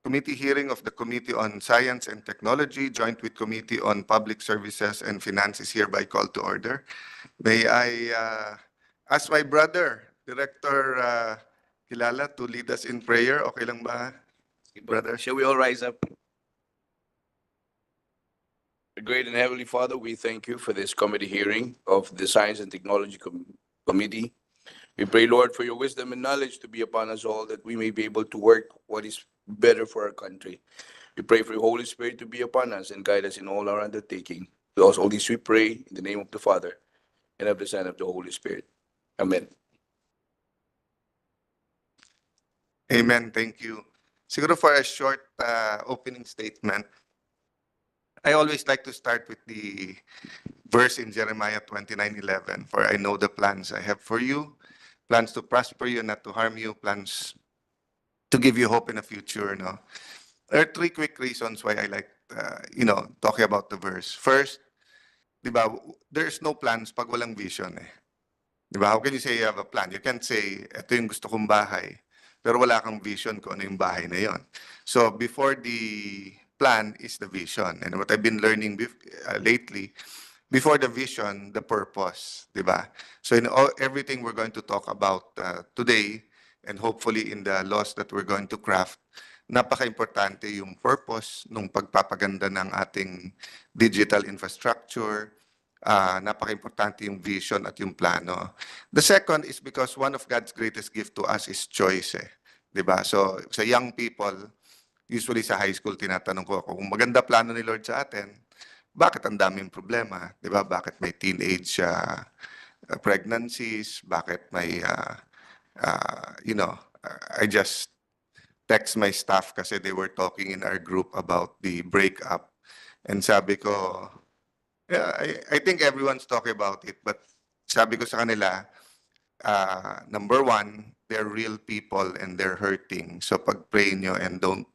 committee hearing of the Committee on Science and Technology, joint with Committee on Public Services and Finance is hereby called to order. May I ask my brother, Director Kilala, to lead us in prayer? Okay lang ba, brother? Shall we all rise up? Great and Heavenly Father, we thank you for this committee hearing of the Science and Technology Committee. We pray, Lord, for your wisdom and knowledge to be upon us all, that we may be able to work what is better for our country. We pray for your Holy Spirit to be upon us and guide us in all our undertaking. To all this we pray in the name of the Father, and of the Son, and of the Holy Spirit. Amen. Amen. Thank you. Siguro for a short opening statement, I always like to start with the verse in Jeremiah 29:11. For I know the plans I have for you, plans to prosper you, not to harm you, plans to give you hope in the future. No? There are three quick reasons why I like, talking about the verse. First, di ba, there's no plans pag walang vision eh. Di ba? How can you say you have a plan? You can't say, ito yung gusto kong bahay, pero wala kang vision kung ano yung bahay na yon. So before the plan is the vision. And what I've been learning lately, before the vision, the purpose, di ba? So in everything we're going to talk about today, and hopefully in the laws that we're going to craft, napaka-importante yung purpose nung pagpapaganda ng ating digital infrastructure, napaka-importante yung vision at yung plano. The second is because one of God's greatest gift to us is choice eh. Diba? So sa young people, usually sa high school, tinatanong ko ako, kung maganda plano ni Lord sa atin, bakit ang daming problema? Diba? Bakit may teenage pregnancies? Bakit may, I just text my staff kasi they were talking in our group about the breakup. And sabi ko, yeah, I think everyone's talking about it, but sabi ko sa kanila, number one, they're real people and they're hurting. So pag-pray nyo and don't,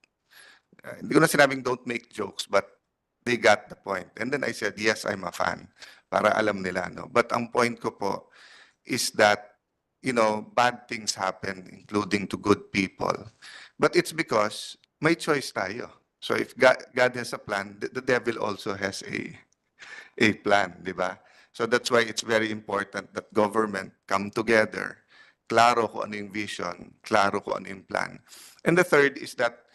hindi ko na sinabing don't make jokes, but they got the point. And then I said, yes, I'm a fan, para alam nila. No? But ang point ko po is that, bad things happen, including to good people. But it's because may choice tayo. So if God has a plan, the devil also has a plan, di ba? So that's why it's very important that government come together, klaro kung ano yung vision, klaro kung ano yung plan. And the third is that,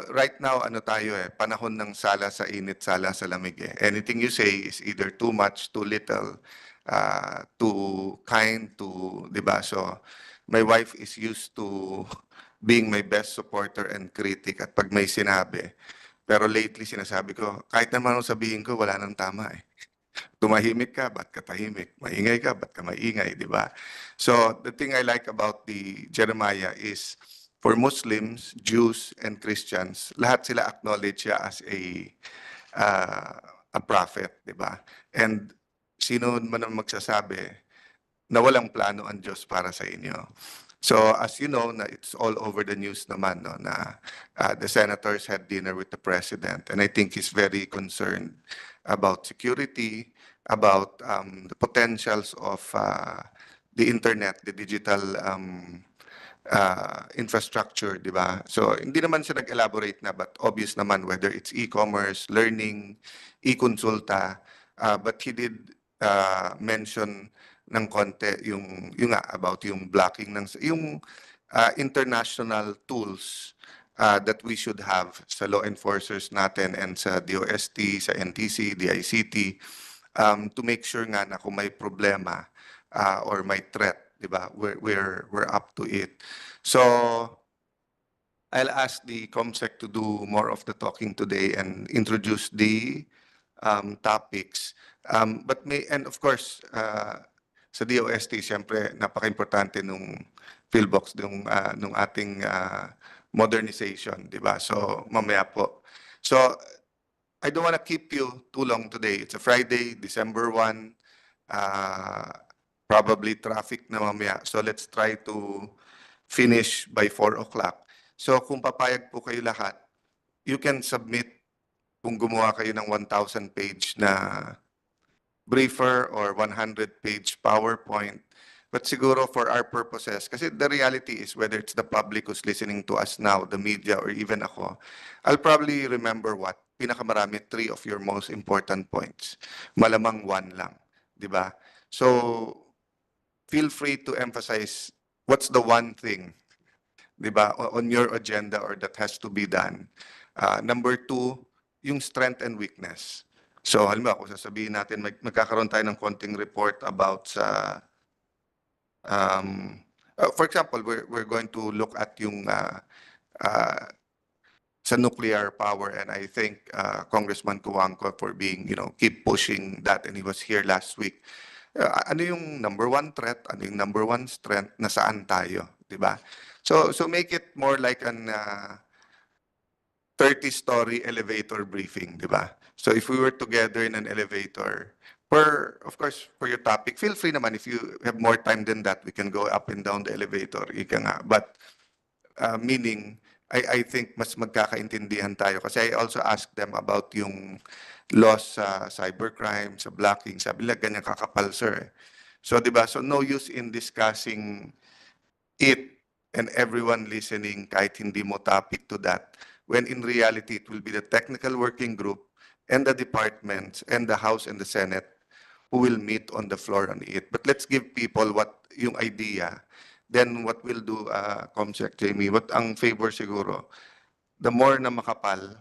right now, ano tayo eh, panahon ng sala sa init, sala sa lamig eh. Anything you say is either too much, too little, too kind, di ba? So, my wife is used to being my best supporter and critic at pag may sinabi. Pero lately, sinasabi ko, kahit naman anong sabihin ko, wala nang tama eh. Tumahimik ka, ba't ka tahimik? Maingay ka, ba't ka maingay, di ba? So, the thing I like about the Jeremiah is, for Muslims, Jews, and Christians, lahat sila acknowledge siya as a prophet, di ba? And sino man ang magsasabi na walang plano ang Diyos para sa inyo. So as you know, na it's all over the news naman, no, na the senators had dinner with the president, and I think he's very concerned about security, about the potentials of the internet, the digital infrastructure, di ba? So hindi naman siya nag-elaborate na, but obvious naman whether it's e-commerce, learning, e-consulta, but he did mention ng konti yung nga about yung blocking ng yung international tools that we should have sa law enforcers natin and sa DOST, sa NTC, DICT, to make sure nga na kung may problema or may threat, di ba, we're up to it. So I'll ask the COMSEC to do more of the talking today and introduce the topics. And of course, sa DOST, siyempre, napaka-importante nung PHIVOLCS, nung ating modernization, di ba? So, mamaya po. So, I don't want to keep you too long today. It's a Friday, December 1. Probably traffic na mamaya. So, let's try to finish by 4 o'clock. So, kung papayag po kayo lahat, you can submit kung gumawa kayo ng 1,000-page na briefer or 100-page PowerPoint But siguro for our purposes, kasi the reality is whether it's the public who's listening to us now, the media, or even ako, I'll probably remember what? Pinakamarami, 3 of your most important points. Malamang 1 lang. Di ba? So, feel free to emphasize what's the one thing, di ba, on your agenda or that has to be done. Number 2, yung strength and weakness. So, halimbawa, kung sasabihin natin, magkakaroon tayo ng konting report about sa for example, we're going to look at yung uh, sa nuclear power, and I thank Congressman Cuangco for being, keep pushing that, and he was here last week. Ano yung number 1 threat? Ano yung number 1 strength? Nasaan tayo, di ba? So make it more like an 30-story elevator briefing, di ba? So if we were together in an elevator, of course, for your topic, feel free naman if you have more time than that, we can go up and down the elevator, ika nga. But meaning, I think mas magkakaintindihan tayo kasi I also asked them about yung loss sa cybercrime, sa blocking. Sabi nila, ganyan kakapal, sir. So, di ba? So, no use in discussing it and everyone listening kahit hindi mo topic to that, when in reality, it will be the technical working group and the departments and the House and the Senate who will meet on the floor on it. But let's give people what yung idea. Then what we'll do, Comsec Jamie, what ang favor siguro, the more na makapal,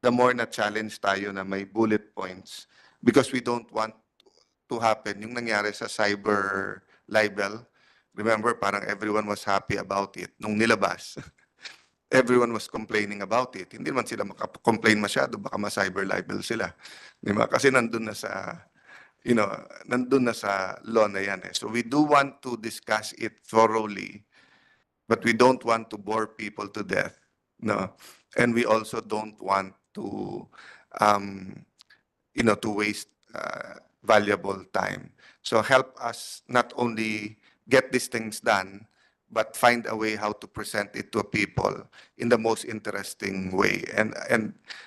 the more na challenge tayo na may bullet points, because we don't want to happen yung nangyari sa cyber libel. Remember, parang everyone was happy about it nung nilabas. Everyone was complaining about it. Hindi naman sila maka-complain masyado, baka ma-cyber libel sila. Di ba? Kasi nandun na sa, nandun na sa law na yan eh. So we do want to discuss it thoroughly, but we don't want to bore people to death. No. And we also don't want to, to waste valuable time. So help us not only get these things done, but find a way how to present it to people in the most interesting way. And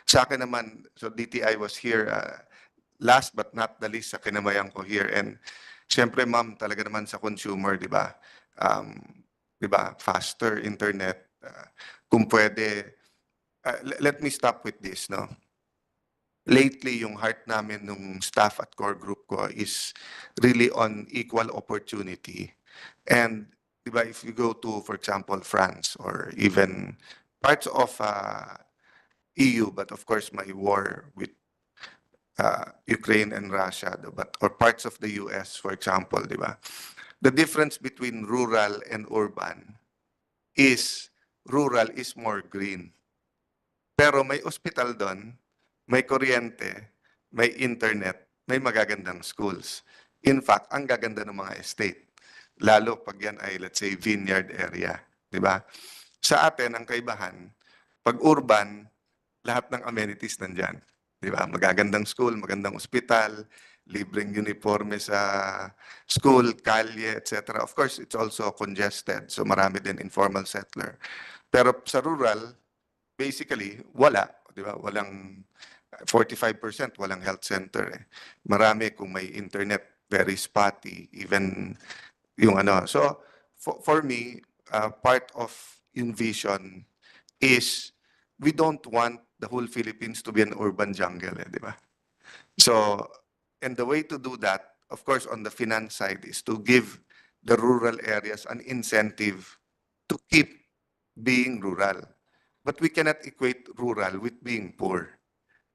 sa akin naman, so DTI was here last but not the least sa kinamayan ko here. And syempre ma'am, talaga naman sa consumer, di ba? Di ba? Faster internet. Kung pwede, let me stop with this, no? Lately, yung heart namin nung staff at core group ko is really on equal opportunity. And diba, if you go to, for example, France or even parts of EU, but of course, my war with Ukraine and Russia, but or parts of the US, for example, diba? The difference between rural and urban is rural is more green. Pero may ospital doon, may kuryente, may internet, may magagandang schools. In fact, ang gaganda ng mga estate. Lalo pag yan ay, let's say, vineyard area. Di ba? Sa atin, ang kaibahan, pag urban, lahat ng amenities nandyan. Di ba? Magagandang school, magandang ospital, libreng uniforme sa school, kalye, etc. Of course, it's also congested. So marami din informal settler. Pero sa rural, basically, wala. Di ba? Walang 45% walang health center. Eh. Marami kung may internet, very spotty, even yung ano. So, for me, part of yung vision is we don't want the whole Philippines to be an urban jungle, eh, di ba? So, and the way to do that, of course, on the finance side is to give the rural areas an incentive to keep being rural. But we cannot equate rural with being poor.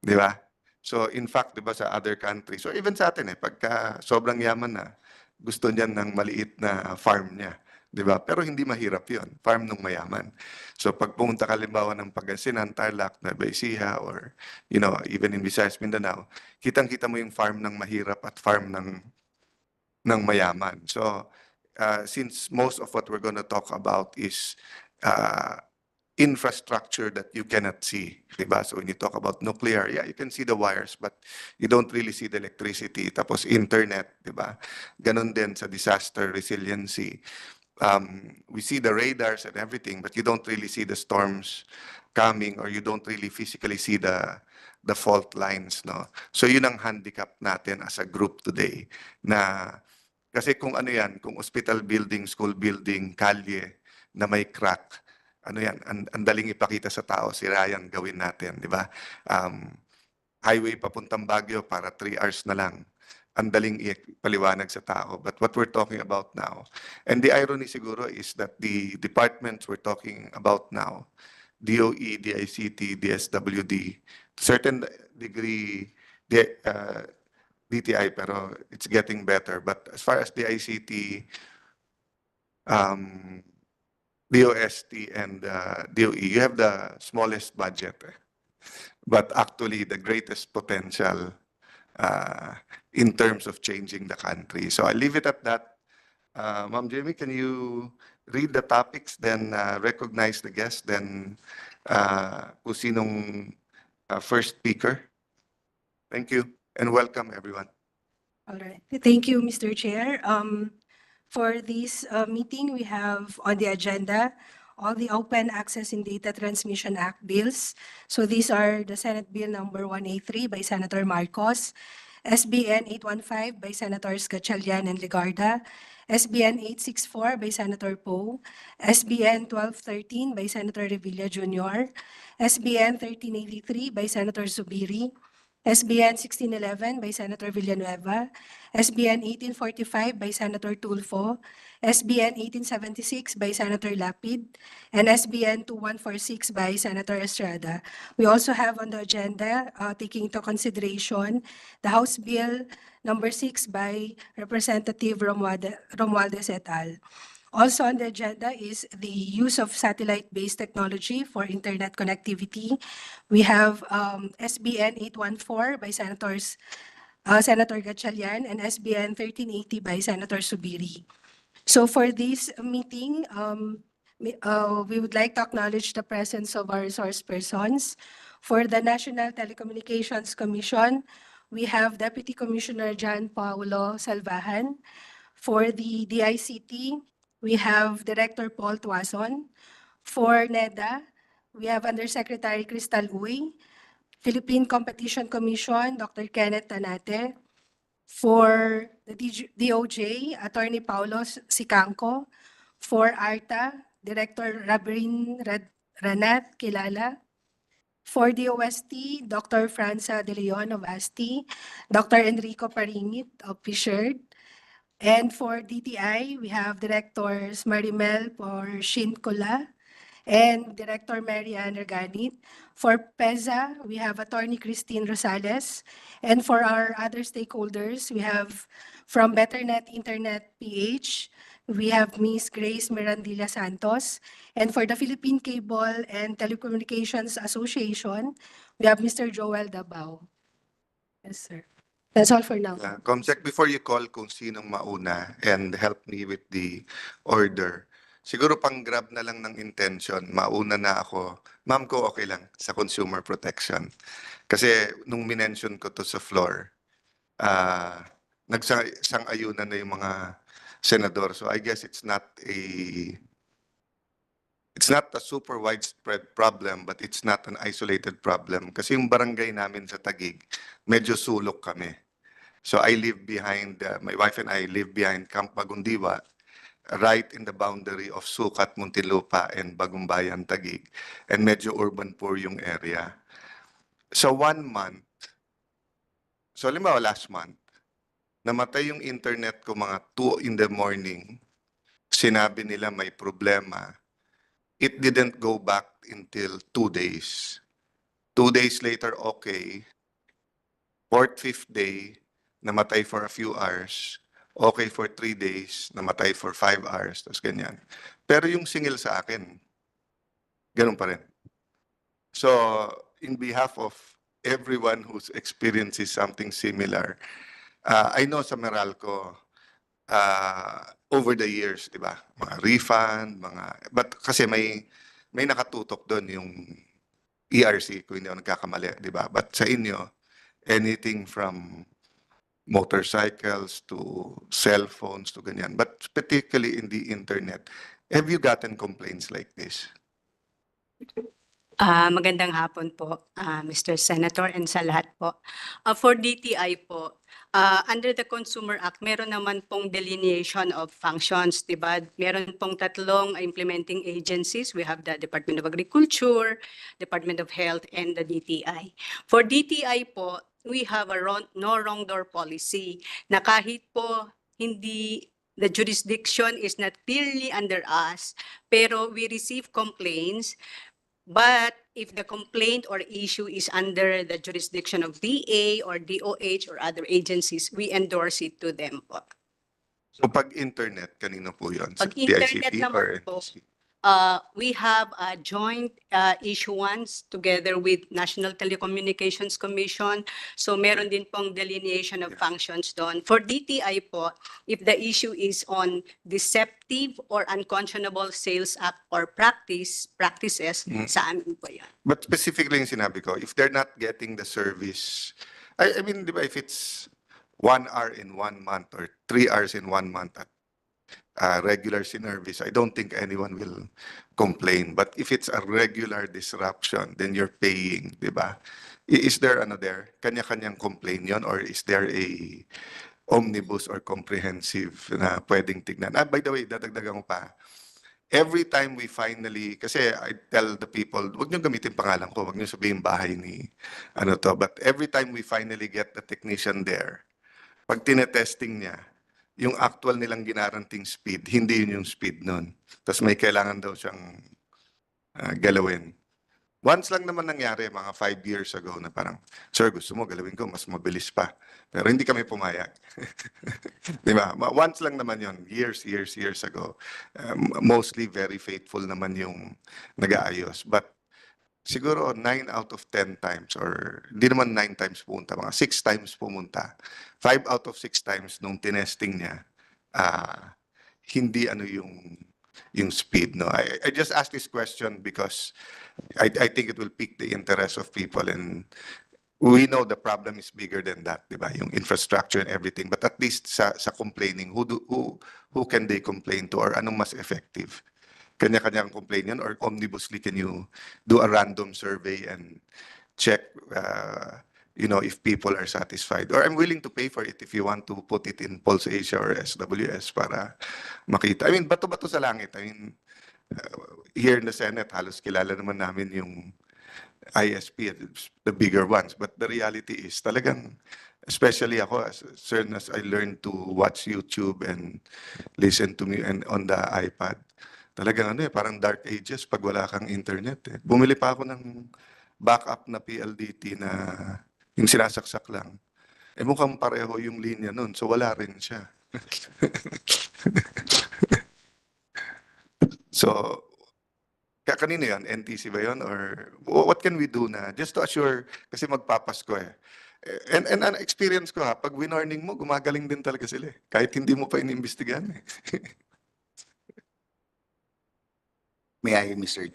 Di ba? So in fact, di ba sa other countries, so even sa atin pagka sobrang yaman na, gusto niyan ng maliit na farm niya. Di ba? Pero hindi mahirap yun, farm ng mayaman. So pag pumunta ka limbawa ng Pangasinan, Tarlac, Nueva Ecija, or even in Visayas, Mindanao, kitang-kita mo yung farm ng mahirap at farm ng mayaman. So since most of what we're going to talk about is infrastructure that you cannot see, diba? So when you talk about nuclear, yeah, you can see the wires, but you don't really see the electricity. Tapos internet, diba? Ganon din sa disaster resiliency. We see the radars and everything, but you don't really see the storms coming, or you don't really physically see the fault lines, no? So yun ang handicap natin as a group today, na Kasi kung ano yan, kung hospital building, school building, kalye na may crack, ano yan, ang daling ipakita sa tao, si Ryan, gawin natin, di ba? Highway papuntang Baguio para 3 hours na lang. Ang daling ipaliwanag sa tao. But what we're talking about now, and the irony siguro is that the departments we're talking about now, DOE, DICT, DSWD, certain degree, DTI, pero it's getting better. But as far as the ICT, DOST, and DOE, you have the smallest budget, but actually the greatest potential in terms of changing the country. So I'll leave it at that. Ma'am Jamie, can you read the topics, then recognize the guest, then kung sinong first speaker? Thank you, and welcome everyone. All right. Thank you, Mr. Chair. For this meeting, we have on the agenda all the Open Access and Data Transmission Act bills. So these are the Senate Bill number 183 by Senator Marcos, SBN 815 by Senators Gatchalian and Legarda, SBN 864 by Senator Poe, SBN 1213 by Senator Revilla Jr., SBN 1383 by Senator Zubiri, SBN 1611 by Senator Villanueva, SBN 1845 by Senator Tulfo, SBN 1876 by Senator Lapid, and SBN 2146 by Senator Estrada. We also have on the agenda, taking into consideration, the House Bill number 6 by Representative Romualdez et al. Also on the agenda is the use of satellite-based technology for internet connectivity. We have SBN 814 by Senator Gatchalian and SBN 1380 by Senator Zubiri. So for this meeting, we would like to acknowledge the presence of our resource persons. For the National Telecommunications Commission, we have Deputy Commissioner John Paulo Salvajan. For the DICT, we have Director Paul Tuason. For NEDA, we have Undersecretary Crystal Uy. Philippine Competition Commission, Dr. Kenneth Tanate. For the DOJ, Attorney Paulos Sicangco. For ARTA, Director Ranat Kilala. For DOST, Dr. Franza De Leon of ASTI, Dr. Enrico Paringit of PSHERD. And for DTI, we have Directors Marimel Porcincula and Director Mary Ann Erganit. For PEZA, we have Attorney Christine Rosales. And for our other stakeholders, we have from BetterNet Internet PH, we have Ms. Grace Mirandilla Santos. And for the Philippine Cable and Telecommunications Association, we have Mr. Joel Dabao. Yes, sir. That's all for now. Comsec, before you call kung sinong mauna and help me with the order, siguro pang grab na lang ng intention, mauna na ako. Ma'am ko okay lang sa consumer protection. Kasi nung minention ko to sa floor, nagsang-ayunan na yung mga senador. So I guess it's not a super widespread problem, but it's not an isolated problem. Kasi yung barangay namin sa Taguig, medyo sulok kami. So I live behind, my wife and I live behind Camp Magundiwa, right in the boundary of Sucat, Muntinlupa, and Bagumbayan, Taguig. And medyo urban poor yung area. So 1 month, so halimbawa last month, namatay yung internet ko mga 2 in the morning, sinabi nila may problema. It didn't go back until 2 days. 2 days later, okay. 4th, 5th day, namatay for a few hours. Okay for 3 days, namatay for 5 hours. Tapos ganyan. Pero yung singil sa akin, ganun pa rin. So, in behalf of everyone who's experiences something similar, I know sa Meralco, over the years, di ba? Mga refund, but kasi may nakatutok doon yung ERC, kung hindi ako nagkakamali, di ba? But sa inyo, anything from motorcycles to cell phones to ganyan, but particularly in the internet, have you gotten complaints like this? Magandang hapon po, Mr. Senator, and sa lahat po. For DTI po, under the Consumer Act, meron naman pong delineation of functions, di ba? Meron pong tatlong implementing agencies. We have the Department of Agriculture, Department of Health, and the DTI. For DTI po, we have a no wrong door policy na kahit po hindi the jurisdiction is not clearly under us, pero we receive complaints. But if the complaint or issue is under the jurisdiction of DA or DOH or other agencies, we endorse it to them po. So pag internet, kanino po yun? Sa Pag internet DICT naman or po, NTC? We have a joint issuance together with National Telecommunications Commission. So meron din pong delineation of functions doon. For DTI po, if the issue is on deceptive or unconscionable sales act or practices, sa amin po yan. But specifically yung sinabi ko, if they're not getting the service, I mean, di ba, if it's 1 hour in 1 month or 3 hours in 1 month at regular service, I don't think anyone will complain. But if it's a regular disruption, then you're paying, di ba? Is there ano there? Kanya-kanyang complain yon, or is there a omnibus or comprehensive na pwedeng tignan? By the way, dadagdagan ko pa. Every time we finally, kasi I tell the people, wag niyo gamitin pangalan ko, wag niyo sabihin bahay ni ano to, but every time we finally get the technician there, pag tinetesting niya, yung actual nilang ginaranting speed, hindi yun yung speed nun. Tapos may kailangan daw siyang galawin. Once lang naman nangyari, mga 5 years ago, na parang, sir, gusto mo galawin ko, mas mabilis pa. Pero hindi kami pumayag. Di ba? Once lang naman yun, years ago. Mostly very faithful naman yung nag-aayos. But siguro 9 out of 10 times, or hindi naman 9 times pumunta, mga 6 times pumunta. 5 out of 6 times nung tinesting niya, hindi ano yung speed. No? I just ask this question because I think it will pique the interest of people, and we know the problem is bigger than that, di ba? Yung infrastructure and everything. But at least sa complaining, who can they complain to, or anong mas effective? Kanya-kanyang complain yan, or omnibusly can you do a random survey and check if people are satisfied? Or I'm willing to pay for it if you want to put it in Pulse Asia or SWS para makita. I mean, bato-bato sa langit. I mean, here in the Senate, halos kilala naman namin yung ISP, the bigger ones. But the reality is talagang, especially ako, as soon as I learned to watch YouTube and listen to me and on the iPad, talagang parang dark ages pag wala kang internet. Bumili pa ako ng backup na PLDT na yung sinasaksak lang. Mukhang pareho yung linya nun, so wala rin siya. So, kanino yun? NTC ba yun? Or what can we do na just to assure, kasi magpapasko eh. And an experience ko pag winorning mo, gumagaling din talaga sila eh. Kahit hindi mo pa inimbestigahan eh. May I, Mr.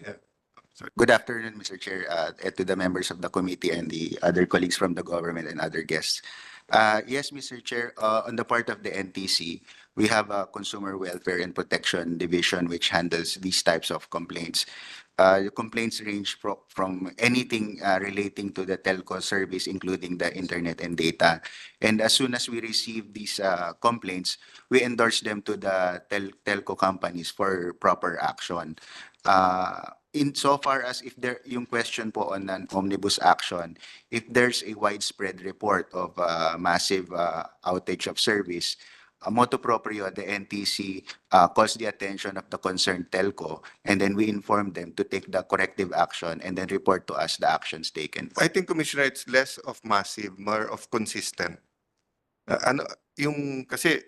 Good afternoon, Mr. Chair, and to the members of the committee and the other colleagues from the government and other guests. Yes, Mr. Chair, on the part of the NTC, we have a Consumer Welfare and Protection Division which handles these types of complaints. The complaints range from anything relating to the telco service, including the internet and data. And as soon as we receive these complaints, we endorse them to the telco companies for proper action. In so far as if there yung question po on an omnibus action, if there's a widespread report of massive outage of service, motu proprio, the NTC calls the attention of the concerned telco, and then we inform them to take the corrective action and then report to us the actions taken. I think, Commissioner, it's less of massive, more of consistent. Kasi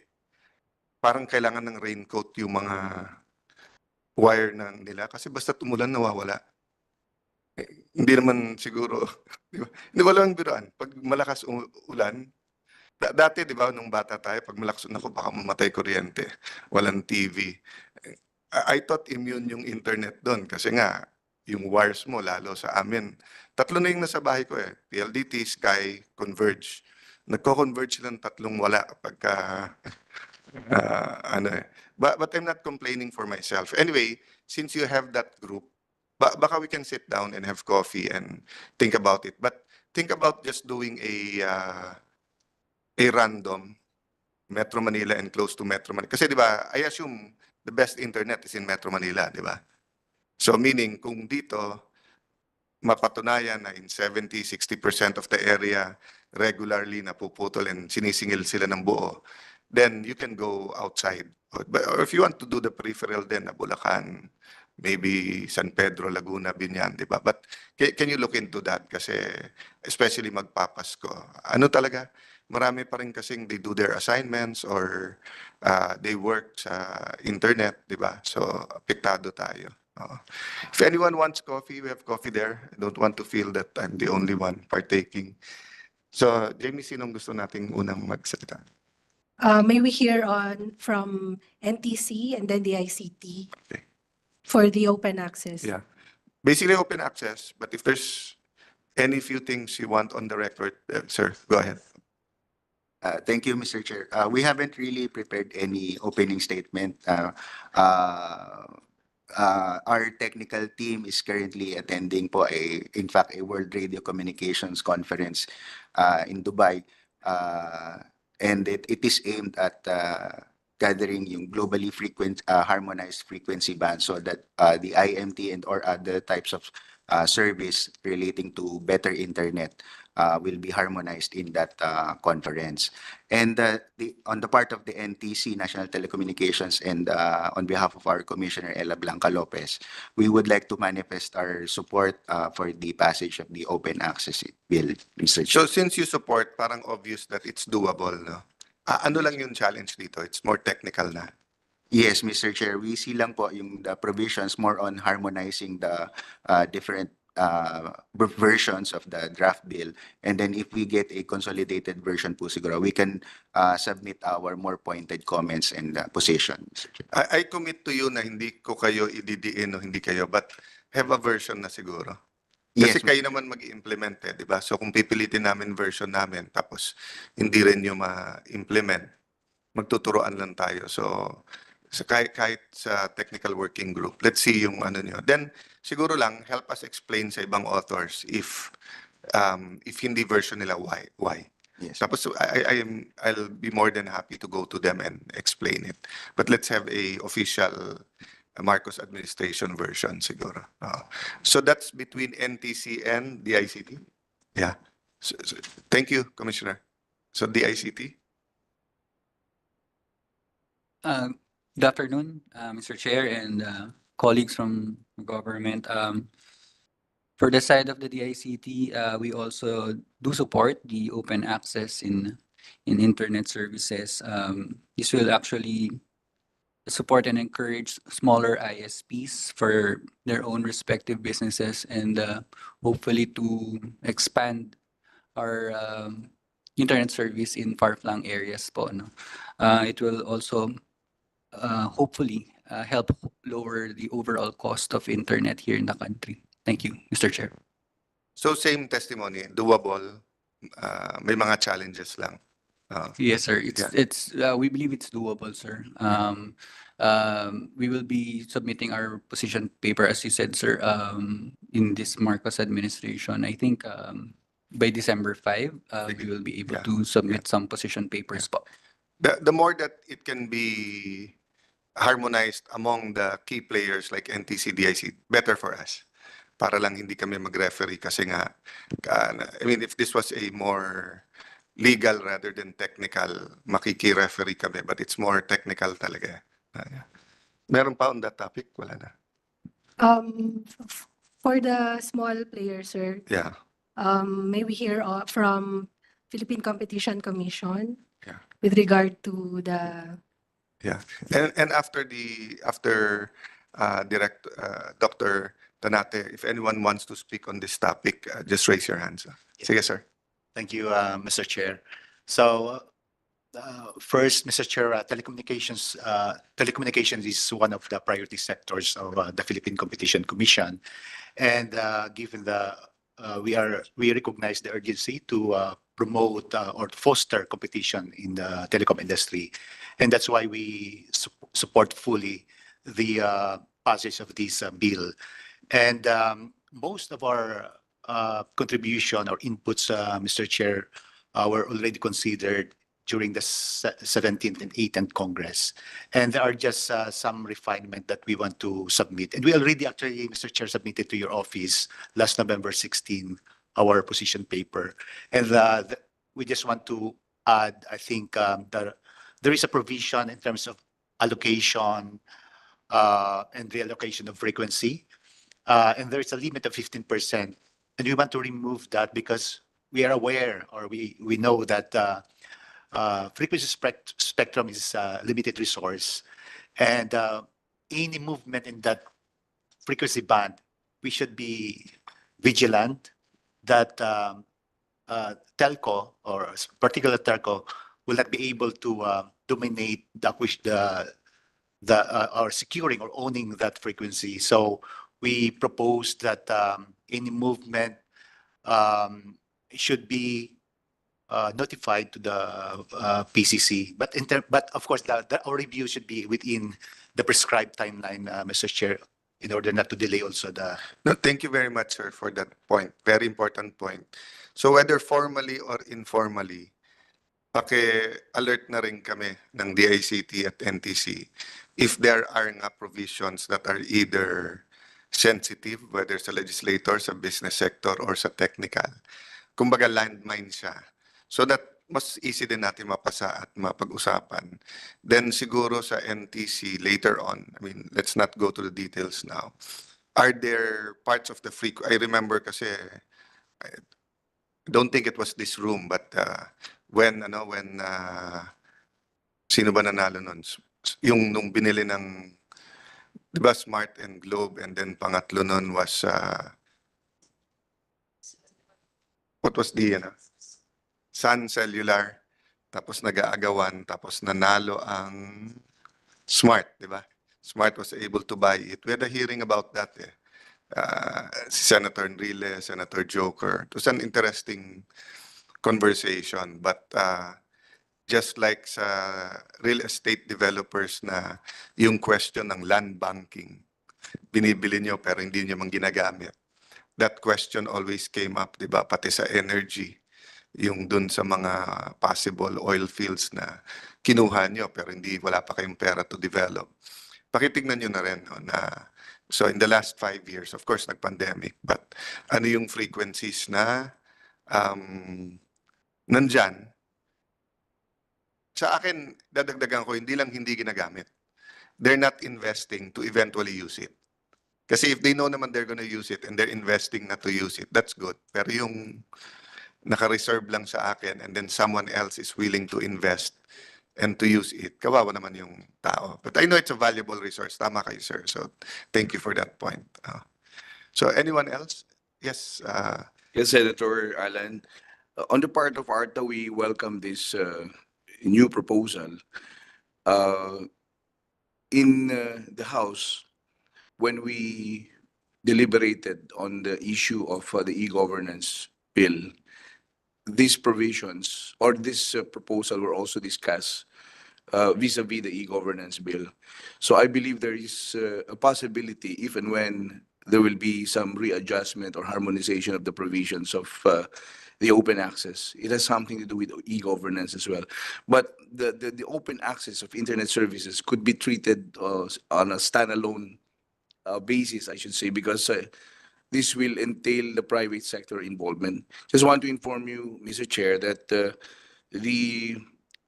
parang kailangan ng raincoat yung mga wire nila kasi basta tumulan nawawala. Hindi naman siguro, di ba? Hindi walang biruan. Pag malakas ulan, dati di ba nung bata tayo, pag malakas ulan ako baka mamatay kuryente, walang TV. I thought immune yung internet doon kasi nga yung wires mo lalo sa amin. 3 na yung nasa bahay ko eh. PLDT, Sky, Converge. Nagko-converge lang 3 wala pagka But I'm not complaining for myself. Anyway, since you have that group, Baka we can sit down and have coffee and think about it. But think about just doing a random Metro Manila and close to Metro Manila. Kasi di ba, I assume the best internet is in Metro Manila, di ba? So meaning kung dito mapatunayan na in 70-60% of the area regularly napuputol and sinisingil sila ng buo, then you can go outside. But or if you want to do the peripheral then, na Bulacan, maybe San Pedro, Laguna, Binyan, di ba? But can you look into that? Kasi especially magpapasko. Ano talaga? Marami pa rin kasing they do their assignments or they work sa internet, di ba? So, apektado tayo. Oo. If anyone wants coffee, we have coffee there. I don't want to feel that I'm the only one partaking. So, Jamie, sinong gusto nating unang magsalita? May we hear on from NTC and then the ICT Okay. for the open access? Yeah. Basically open access, but if there's any few things you want on the record, sir, go ahead. Thank you, Mr. Chair. We haven't really prepared any opening statement. Our technical team is currently attending po in fact, a World Radio Communications Conference in Dubai. And it is aimed at gathering yung globally harmonized frequency band so that the IMT and or other types of service relating to better internet will be harmonized in that conference. And on the part of the NTC, National Telecommunications, and on behalf of our Commissioner Ella Blanca Lopez, we would like to manifest our support for the passage of the Open Access Bill, Mr. Chair. So since you support, parang obvious that it's doable, no? Ano lang yung challenge dito? It's more technical na. Yes, Mr. Chair, we see lang po yung the provisions more on harmonizing the different versions of the draft bill. And then if we get a consolidated version po siguro, we can submit our more pointed comments and position, Mr. Chair. I commit to you na hindi ko kayo ididiin o hindi kayo, but have a version na siguro. Kasi Yes, kayo naman mag-i-implement eh, di ba? So kung pipilitin namin version namin, tapos hindi rin nyo ma-implement, magtuturoan lang tayo. So kahit sa technical working group, let's see yung ano nyo. Then siguro lang, help us explain sa ibang authors if hindi version nila, why. yes. Tapos I'll be more than happy to go to them and explain it. But let's have a official Marcos administration version siguro. So that's between NTC and the ICT. Yeah. So thank you, Commissioner. So the ICT. Good afternoon, Mr. Chair and colleagues from the government. For the side of the DICT, we also do support the open access in internet services. This will actually support and encourage smaller ISPs for their own respective businesses and hopefully to expand our internet service in far-flung areas po. No? It will also hopefully help lower the overall cost of internet here in the country. Thank you, Mr. Chair. So same testimony, doable, may mga challenges lang. Yes, sir. Yeah. We believe it's doable, sir. We will be submitting our position paper, as you said, sir, in this Marcos administration. I think by December 5, we will be able Yeah. to submit some position papers. Po. The more that it can be harmonized among the key players like NTC, DIC, better for us. Para lang hindi kami mag-referee kasi nga, I mean, if this was a more legal rather than technical, makiki-referee kami, but it's more technical talaga. Yeah. Meron pa on that topic? Wala na. For the small players, sir, Yeah. may we hear from Philippine Competition Commission Yeah. with regard to the Yeah. And after Dr. Tanate, if anyone wants to speak on this topic, just raise your hands. Sige, sir. Thank you, Mr. Chair. So, first, Mr. Chair, telecommunications is one of the priority sectors of the Philippine Competition Commission, and given we recognize the urgency to promote or foster competition in the telecom industry, and that's why we support fully the passage of this bill. And most of our contribution or inputs, Mr. Chair, were already considered during the 17th and 18th Congress. And there are just some refinement that we want to submit. And we already actually, Mr. Chair, submitted to your office last November 16, our position paper. And we just want to add, I think, there is a provision in terms of allocation and reallocation of frequency. And there is a limit of 15%. And we want to remove that because we are aware or we know that frequency spectrum is a limited resource. And any movement in that frequency band, we should be vigilant that telco or a particular telco will not be able to dominate or securing or owning that frequency. So we propose that any movement should be notified to the PCC. But of course, our review should be within the prescribed timeline, Mr. Chair, in order not to delay also the. No, thank you very much, sir, for that point. Very important point. So whether formally or informally, paki-alert na rin kami ng DICT at NTC if there are nga provisions that are either sensitive, whether sa legislator, sa business sector, or sa technical. Kumbaga landmine siya. So that mas easy din natin mapasa at mapag-usapan. Then siguro sa NTC later on, I mean, let's not go to the details now. Are there parts of the I remember kasi, I don't think it was this room, but when sino ba nanalo nun? Yung nung binili ng, di ba, Smart and Globe, and then pangatlo nun was, what was the, Sun Cellular, tapos nag-aagawan, tapos nanalo ang Smart, di ba? Smart was able to buy it. We had a hearing about that eh. Si Senator Enrile, Senator Joker. It was an interesting conversation, but just like sa real estate developers na yung question ng land banking, binibili nyo pero hindi nyo man ginagamit. That question always came up, di ba? Pati sa energy, yung dun sa mga possible oil fields na kinuha nyo pero wala pa kayong pera to develop. Pakitignan nyo na rin na so in the last 5 years, of course, nag-pandemic, but ano yung frequencies na nandyan? Sa akin, dadagdagan ko, hindi lang hindi ginagamit. They're not investing to eventually use it. Kasi if they know naman they're gonna use it and they're investing not to use it, that's good. Pero yung naka-reserve lang sa akin and then someone else is willing to invest and to use it, kawawa naman yung tao. But I know it's a valuable resource. Tama kayo, sir. So thank you for that point. So anyone else? Yes. Yes, Senator Alan. On the part of ARTA, we welcome this new proposal. In the House, when we deliberated on the issue of the e-governance bill, these provisions or this proposal were also discussed vis-a-vis the e-governance bill. So I believe there is a possibility, even when there will be some readjustment or harmonization of the provisions of the open access. It has something to do with e-governance as well. But the open access of internet services could be treated on a standalone basis, I should say, because this will entail the private sector involvement. Just want to inform you, Mr. Chair, that the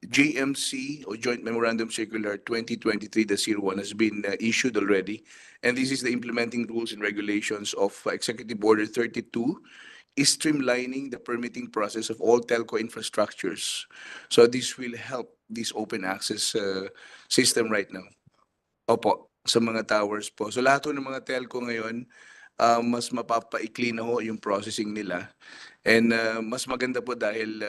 JMC or Joint Memorandum Circular 2023-01 has been issued already. And this is the implementing rules and regulations of Executive Order 32, is streamlining the permitting process of all telco infrastructures. So this will help this open access system right now. Opo, sa mga towers po. So lahat ng mga telco ngayon, mas mapapaikli na ho yung processing nila. And mas maganda po dahil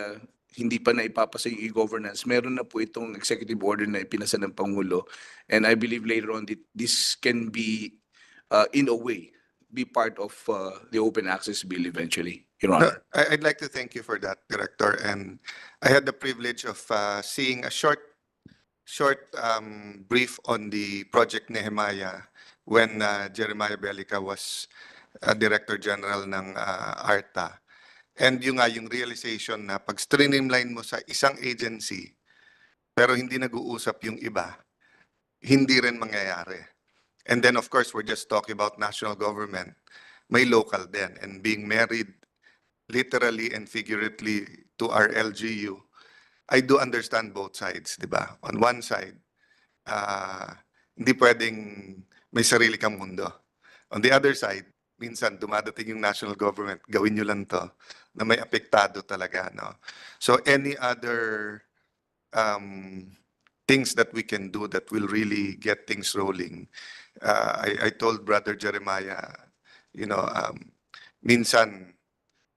hindi pa na ipapasa yung e-governance. Meron na po itong executive order na ipinasa ng Pangulo. And I believe later on this can be, in a way, be part of the open access bill eventually, Your Honor. I'd like to thank you for that, Director. And I had the privilege of seeing a short brief on the Project Nehemiah when Jeremiah Bellica was Director General ng ARTA. And yung nga yung realization na pag streamline mo sa isang agency, pero hindi nag-uusap yung iba, hindi rin mangyayari. And then of course, we're just talking about national government. May local din. And being married literally and figuratively to our LGU, I do understand both sides, di ba? On one side, hindi pwedeng may sarili kang mundo. On the other side, minsan dumadating yung national government, gawin nyo lang to, na may apektado talaga, no? So any other things that we can do that will really get things rolling. I told Brother Jeremiah, you know, minsan,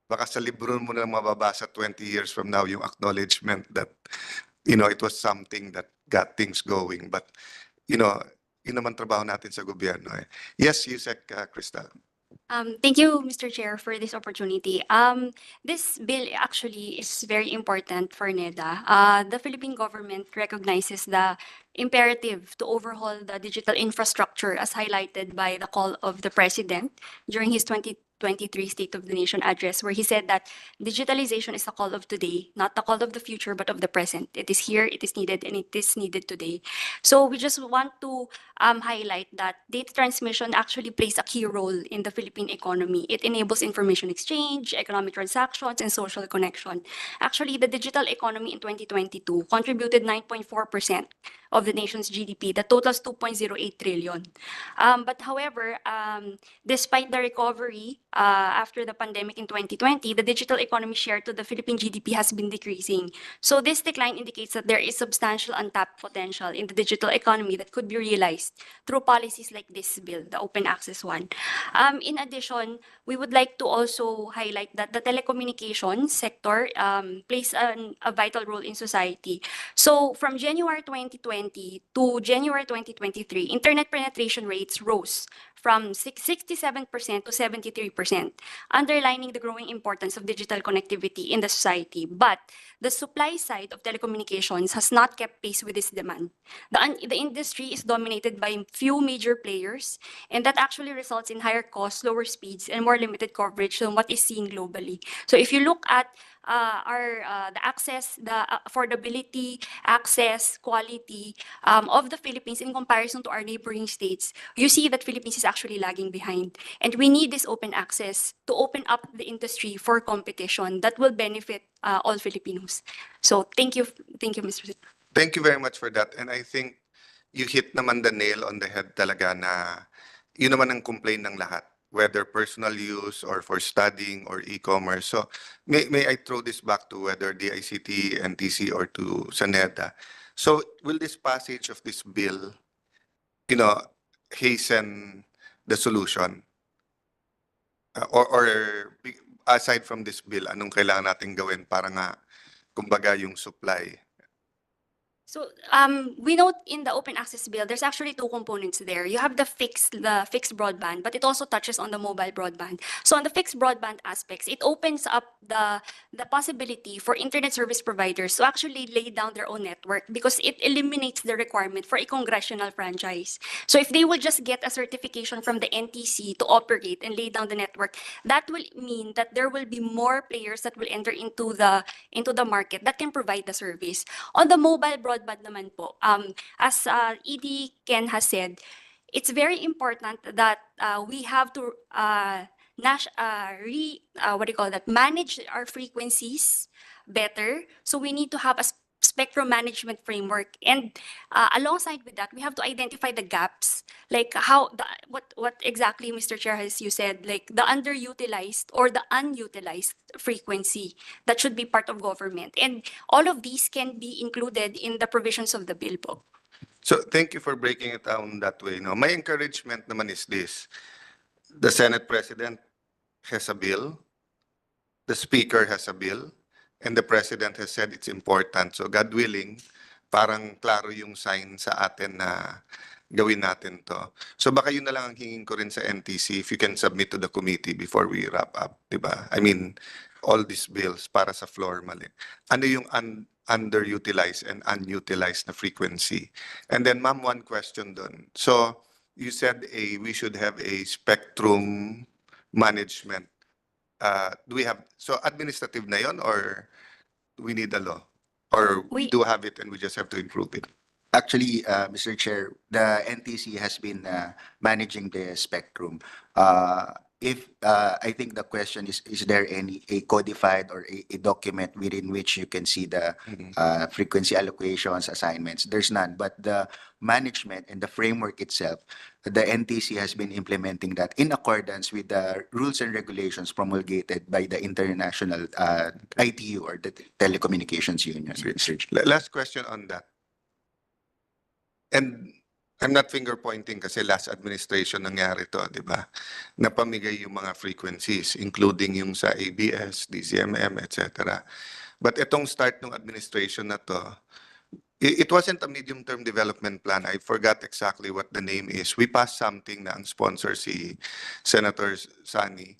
baka sa libro mo na mababasa 20 years from now yung acknowledgement that, you know, it was something that got things going. But, you know, yun naman trabaho natin sa gobyerno. Eh. Yes, Yusek, Crystal. Thank you, Mr. Chair, for this opportunity. This bill actually is very important for NEDA. The Philippine government recognizes the imperative to overhaul the digital infrastructure as highlighted by the call of the President during his 2023 State of the Nation address, where he said that digitalization is the call of today, not the call of the future, but of the present. It is here, it is needed, and it is needed today. So we just want to highlight that data transmission actually plays a key role in the Philippine economy. It enables information exchange, economic transactions, and social connection. Actually, the digital economy in 2022 contributed 9.4% of the nation's GDP. That totals 2.08 trillion. But however, despite the recovery after the pandemic in 2020, the digital economy share to the Philippine GDP has been decreasing. So this decline indicates that there is substantial untapped potential in the digital economy that could be realized through policies like this bill, the open access one. In addition, we would like to also highlight that the telecommunications sector plays a vital role in society. So from January 2020 to January 2023, internet penetration rates rose from 67% to 73%, underlining the growing importance of digital connectivity in the society. But the supply side of telecommunications has not kept pace with this demand. The industry is dominated by few major players, and that actually results in higher costs, lower speeds, and more limited coverage than what is seen globally. So if you look at the access, the affordability, access, quality of the Philippines in comparison to our neighboring states, you see that Philippines is actually lagging behind. And we need this open access to open up the industry for competition that will benefit all Filipinos. So thank you, Mr. Thank you very much for that. And I think you hit naman the nail on the head talaga na yun naman ang complaint ng lahat, whether personal use or for studying or e-commerce. So may I throw this back to whether the ICT, NTC, or to Saneda. So will this passage of this bill, you know, hasten the solution? Aside from this bill, anong kailangan natin gawin para nga, kumbaga, yung supply? So we note in the open access bill, there's actually two components there. You have the fixed broadband, but it also touches on the mobile broadband. So on the fixed broadband aspects, it opens up the possibility for internet service providers to actually lay down their own network because it eliminates the requirement for a congressional franchise. So if they will just get a certification from the NTC to operate and lay down the network, that will mean that there will be more players that will enter into the market that can provide the service. On the mobile broadband naman po, as ED Ken has said, it's very important that we have to manage our frequencies better. So we need to have a spectrum management framework, and alongside with that, we have to identify the gaps, like what exactly, Mr. Chair, as you said, like the underutilized or the unutilized frequency that should be part of government, and all of these can be included in the provisions of the bill po. So thank you for breaking it down that way. No, my encouragement naman is this: the Senate President has a bill, the Speaker has a bill, and the President has said it's important. So God willing, parang klaro yung sign sa atin na gawin natin to. So baka yun na lang ang hingin ko rin sa NTC, if you can submit to the committee before we wrap up, di ba? I mean, all these bills para sa floor mali. Ano yung underutilized and unutilized na frequency? And then ma'am, one question dun. So you said we should have a spectrum management. Do we have, so administrative na yon, or we need a law? Or we We- do have it and we just have to improve it? Actually, Mr. Chair, the NTC has been managing the spectrum. If I think the question is there a codified or a document within which you can see the frequency allocations, assignments? There's none, but the management and the framework itself, the NTC has been implementing that in accordance with the rules and regulations promulgated by the International ITU, or the Telecommunications Union. Mr. Chair. Last question on that. And I'm not finger pointing kasi last administration nangyari to, di ba? Napamigay yung mga frequencies, including yung sa ABS, DCMM, etc. But itong start ng administration na to, it wasn't a medium-term development plan. I forgot exactly what the name is. We passed something na ang sponsor si Senator Sani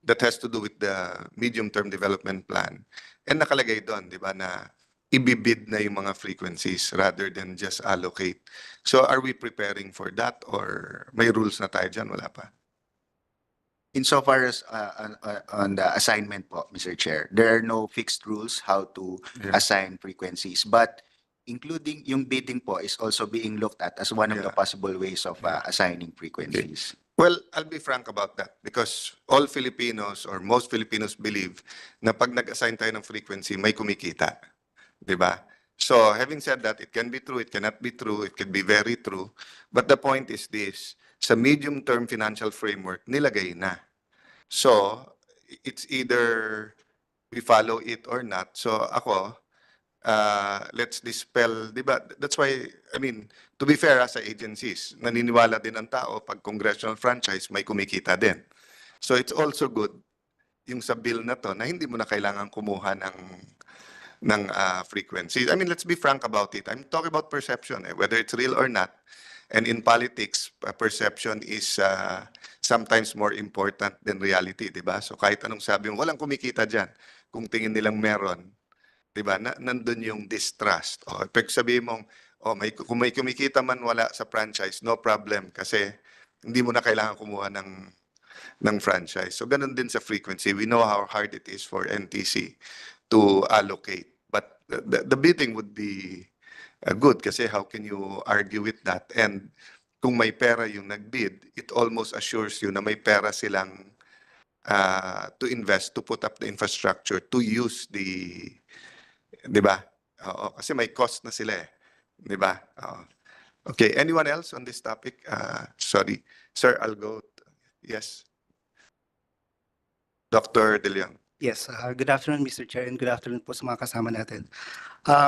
that has to do with the medium-term development plan. And nakalagay doon, di ba, na ibibid na yung mga frequencies rather than just allocate. So are we preparing for that, or may rules na tayo dyan? Wala pa. Insofar as on the assignment po, Mr. Chair, there are no fixed rules how to Yeah. assign frequencies, but including yung bidding po is also being looked at as one of the Yeah. possible ways of assigning frequencies. Well, I'll be frank about that because all Filipinos or most Filipinos believe na pag nag-assign tayo ng frequency, may kumikita. Di ba? So having said that, it can be true, it cannot be true, it can be very true. But the point is this, sa medium-term financial framework, nilagay na. So it's either we follow it or not. So ako, let's dispel, di ba? That's why, I mean, to be fair sa agencies, naniniwala din ang tao pag congressional franchise, may kumikita din. So it's also good yung sa bill na to na hindi mo na kailangan kumuha ng frequencies. I mean, let's be frank about it. I'm talking about perception, whether it's real or not. And in politics, perception is sometimes more important than reality, di ba? So kahit anong sabi mo, walang kumikita dyan. Kung tingin nilang meron, di ba? Nandun yung distrust. O, pag sabihin mong, kung may kumikita man wala sa franchise, no problem. Kasi hindi mo na kailangan kumuha ng franchise. So ganun din sa frequency. We know how hard it is for NTC to allocate. But the bidding would be good kasi how can you argue with that? And kung may pera yung nagbid, it almost assures you na may pera silang to invest, to put up the infrastructure, to use the, di ba? Oo, kasi may cost na sila eh. Di ba? Oo. Okay, anyone else on this topic? Sorry. Sir, I'll go. Yes. Dr. De Leon. Yes, good afternoon, Mr. Chair, and good afternoon po sa mga kasama natin.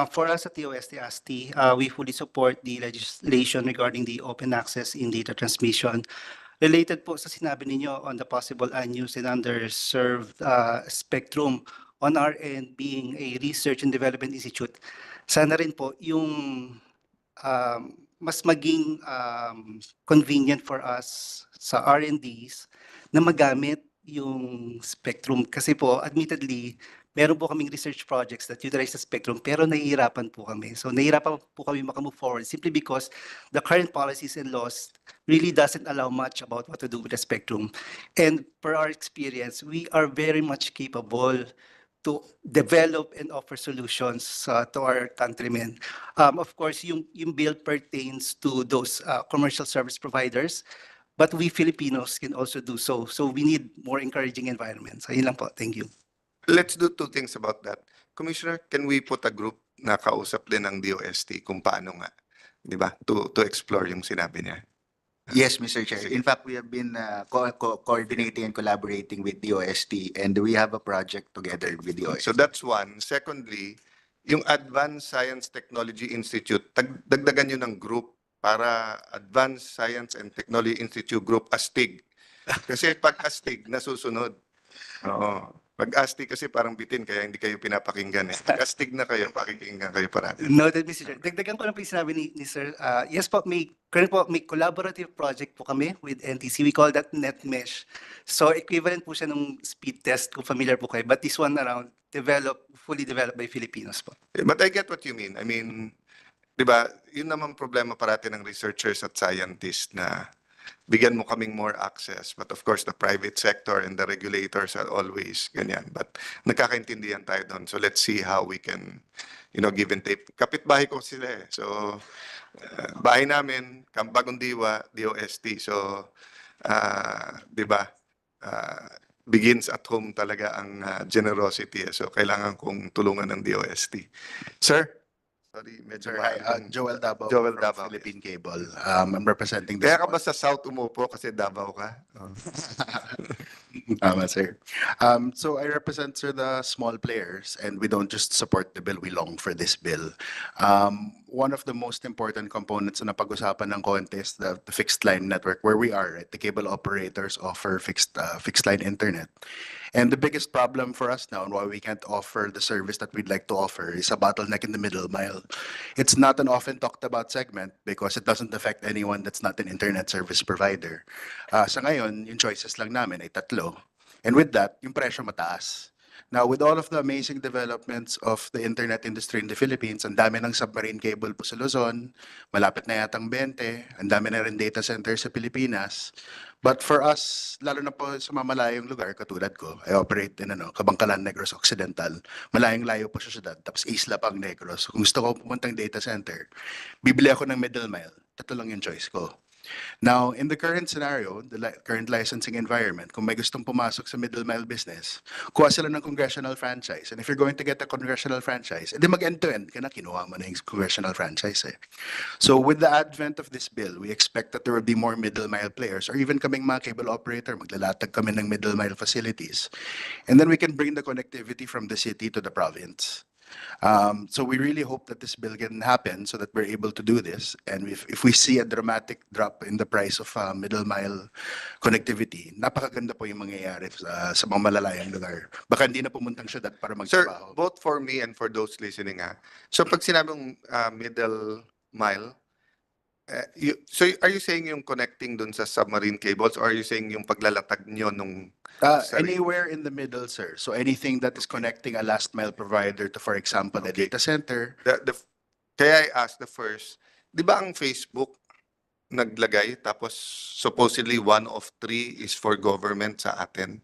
For us at TOST-ASTI, we fully support the legislation regarding the open access in data transmission. Related po sa sinabi ninyo on the possible unused and underserved spectrum on our end being a research and development institute, sana rin po yung mas maging convenient for us sa R&Ds na magamit yung spectrum. Kasi po, admittedly, meron po kaming research projects that utilize the spectrum, pero nahihirapan po kami. So nahihirapan po kami makamove forward simply because the current policies and laws really doesn't allow much about what to do with the spectrum. And per our experience, we are very much capable to develop and offer solutions to our countrymen. Of course, yung bill pertains to those commercial service providers, but we Filipinos can also do so. So we need more encouraging environments. So yun lang po. Thank you. Let's do two things about that. Commissioner, can we put a group na kausap din ng DOST kung paano nga, di ba? To explore yung sinabi niya. Yes, Mr. Chair. In fact, we have been coordinating and collaborating with DOST, and we have a project together with DOST. So that's one. Secondly, yung Advanced Science Technology Institute, dagdagan nyo ng group para Advanced Science and Technology Institute Group, ASTIG. Kasi pag ASTIG, nasusunod. Oo. Pag ASTIG kasi parang bitin, kaya hindi kayo pinapakinggan eh. Pag ASTIG na kayo, pakikinggan kayo parati. Noted, Mr. Chair. Dagdagan ko lang po yung sinabi ni Sir. Yes po, current po, may collaborative project po kami with NTC. We call that NetMesh. So equivalent po siya ng speed test kung familiar po kayo. But this one around, fully developed by Filipinos po. But I get what you mean. I mean, di ba, yun naman problema parati ng researchers at scientists na bigyan mo kaming more access. But of course, the private sector and the regulators are always ganyan. But nagkakaintindihan tayo doon. So let's see how we can, give and take. Kapitbahay ko sila eh. So, bahay namin, Bagong Diwa, DOST. So, di ba? Begins at home talaga ang generosity. So, kailangan kong tulungan ng DOST. Sir? Sorry, medyo Sir, hi, mahal. Joel Davao Joel from Davao, Philippine Cable. I'm representing Kaya this. ka ba sa South umupo kasi Davao ka? Oh. Tama, sir. So I represent, sir, the small players, and we don't just support the bill, we long for this bill. One of the most important components na pag-usapan ng contest, the fixed line network, where we are, right? The cable operators offer fixed line internet. And the biggest problem for us now and why we can't offer the service that we'd like to offer is a bottleneck in the middle mile. It's not an often talked about segment because it doesn't affect anyone that's not an internet service provider. Sa ngayon, yung choices lang namin ay tatlo. And with that, yung presyo mataas. Now, with all of the amazing developments of the internet industry in the Philippines, ang dami ng submarine cable po sa Luzon, malapit na yatang 20, ang dami na rin data center sa Pilipinas. But for us, lalo na po sa mamalayong lugar, katulad ko, I operate in Kabangkalan, Negros Occidental. Malayong layo po sa syudad, tapos isla pang Negros. Kung gusto ko pumuntang data center, bibili ako ng middle mile. Tatlo lang yung choice ko. Now, in the current scenario, the current licensing environment, kung may gustong pumasok sa middle mile business, kuha sila ng congressional franchise. And if you're going to get a congressional franchise, edi mag-end-to-end ka na, kinuha mo na yung congressional franchise eh. So with the advent of this bill, we expect that there will be more middle mile players or even kaming mga cable operator, maglalatag kami ng middle mile facilities. And then we can bring the connectivity from the city to the province. So we really hope that this bill can happen so that we're able to do this. And if we see a dramatic drop in the price of middle mile connectivity, napakaganda po yung mangyayari sa mga malalayang lugar. Baka hindi na pumuntang syudad para Sir, magtrabaho. both for me and for those listening So pag sinabing middle mile, so are you saying yung connecting dun sa submarine cables or are you saying yung paglalatag nyo nung sarili? Anywhere in the middle, sir. So anything that is connecting a last mile provider to, for example, a data center. Kaya I asked the first, di ba ang Facebook naglagay tapos supposedly 1 of 3 is for government sa atin?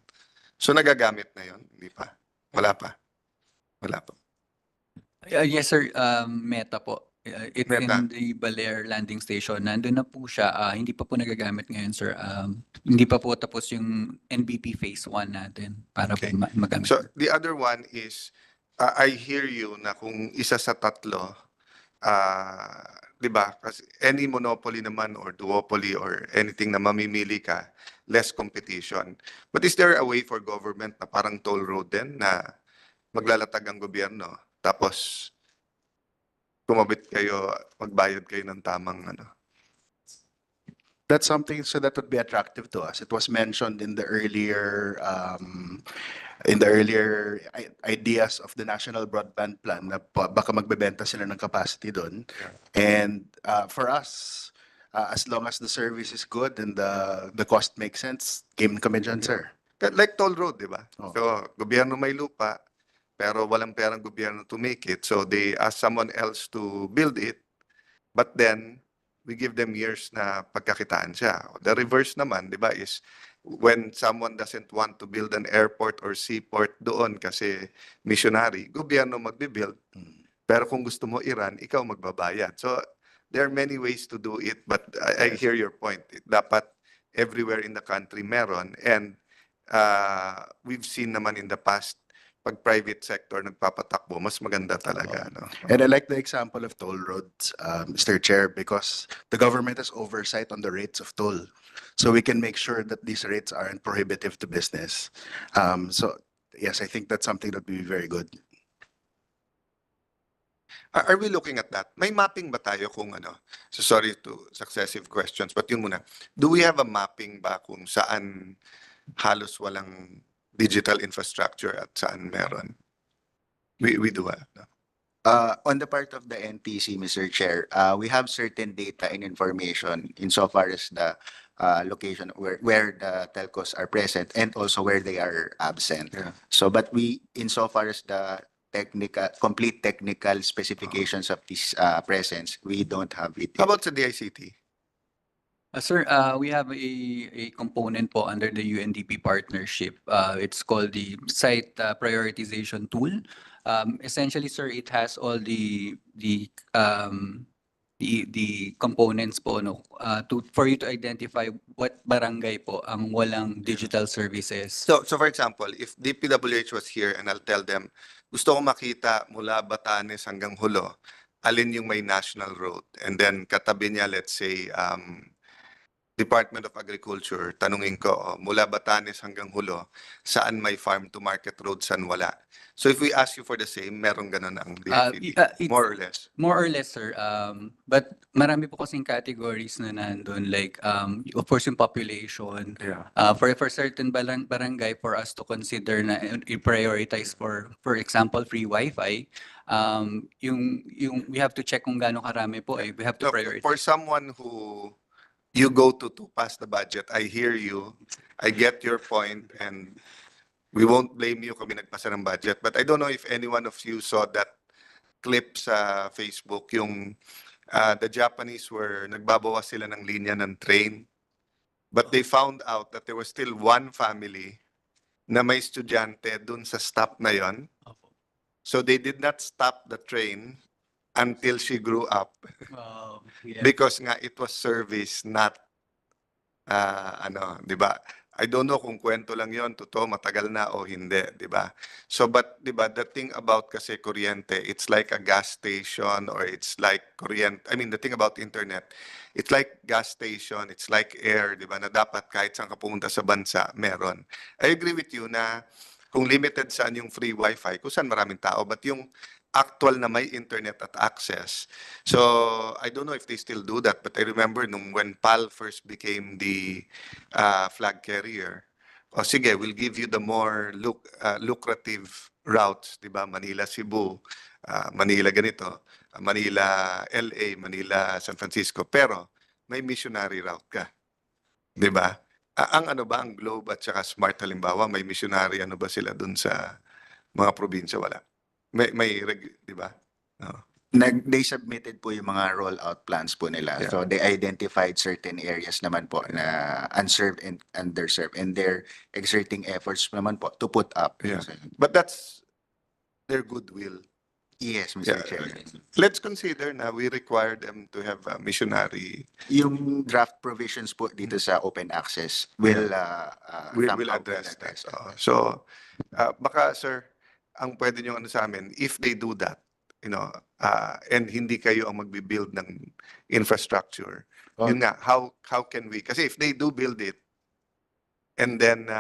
So nagagamit na yon, hindi pa? Wala pa? Wala pa. Yes, sir. Meta po. It's Meta. in the Baler landing station. Nandun na po siya. Hindi pa po nagagamit ngayon, sir. Hindi pa po tapos yung NBP phase 1 natin para Okay. po magamit. So the other one is, I hear you na kung isa sa tatlo, di ba? Kasi any monopoly naman or duopoly or anything na mamimili ka, less competition. But is there a way for government na parang toll road din na maglalatag ang gobyerno tapos kumabit kayo, magbayad kayo ng tamang That's something so that would be attractive to us. It was mentioned in the earlier ideas of the National Broadband Plan na baka magbebenta sila ng capacity doon. And for us, as long as the service is good and the cost makes sense, game kami dyan, sir. Like toll road, di ba? Oh. So, gobyerno may lupa, pero walang perang gobyerno to make it. So, they ask someone else to build it, but then, we give them years na pagkakitaan siya. The reverse naman, di ba, is when someone doesn't want to build an airport or seaport doon kasi missionary, gobyerno magbibuild. Pero kung gusto mo Iran, ikaw magbabayad. So, there are many ways to do it, but I hear your point. Dapat everywhere in the country meron. And we've seen naman in the past, pag private sector nagpapatakbo, mas maganda talaga. No? And I like the example of toll roads, Mr. Chair, because the government has oversight on the rates of toll. So we can make sure that these rates aren't prohibitive to business. So yes, I think that's something that would be very good. Are we looking at that? May mapping ba tayo kung So sorry to successive questions, but yun muna. Do we have a mapping ba kung saan halos walang digital infrastructure at saan meron? We do have. No? On the part of the NTC, Mr. Chair, we have certain data and information insofar as the location where the telcos are present and also where they are absent. Yeah. So, but insofar as the complete technical specifications of this presence, we don't have it. How about sa DICT? Sir, we have a component po under the UNDP partnership. It's called the site prioritization tool. Essentially, sir, it has all the components po no for you to identify what barangay po ang walang digital services. So for example, if DPWH was here and I'll tell them, gusto ko makita mula Batanes hanggang Hulo, alin yung may national road. And then katabi niya, let's say, Department of Agriculture, tanungin ko, oh, mula Batanes hanggang Hulo, saan may farm to market road, saan wala? So if we ask you for the same, meron ganun ang DFED, more or less. More or less, sir. But marami po kasing categories na nandun, like, of course, yung population. Yeah. For certain barangay, for us to consider na i-prioritize for example, free Wi-Fi, yung we have to check kung gaano karami po we have to Look, prioritize. for someone who you go to pass the budget, I hear you, I get your point, and we won't blame you kung nagpasa ng budget. But I don't know if any one of you saw that clip sa Facebook, yung the Japanese were, nagbabawas sila ng linya ng train. But they found out that there was still one family na may estudyante dun sa stop na yon. So they did not stop the train until she grew up. Yeah. Because nga it was service, not di ba? I don't know kung kwento lang yon, totoo, matagal na o hindi, di ba? So but di ba, the thing about kasi kuryente, it's like a gas station or it's like the thing about internet, it's like gas station, it's like air, di ba, na dapat kahit saan ka pumunta sa bansa, meron. I agree with you na kung limited saan yung free wifi, kung saan maraming tao, but yung actual na may internet at access. So I don't know if they still do that, but I remember when PAL first became the flag carrier, o sige, we'll give you the more lucrative routes, di ba? Manila, Cebu, Manila ganito, Manila, LA, Manila, San Francisco, pero may missionary route ka. Di ba? Ang ang Globe at saka Smart halimbawa, may missionary ba sila dun sa mga probinsya? Wala. Di ba? No. They submitted po yung mga rollout plans po nila. Yeah. So they identified certain areas naman po na unserved and underserved, and they're exerting efforts naman po to put up. Yeah. But that's their goodwill. Yes, Mr. Yeah. Chair. Let's consider na we require them to have a missionary. Yung draft provisions po dito sa open access will We'll somehow address that. that. So baka sir, ang pwede nyo sa amin, if they do that, and hindi kayo ang magbi-build ng infrastructure, yun nga, how can we? Kasi if they do build it, and then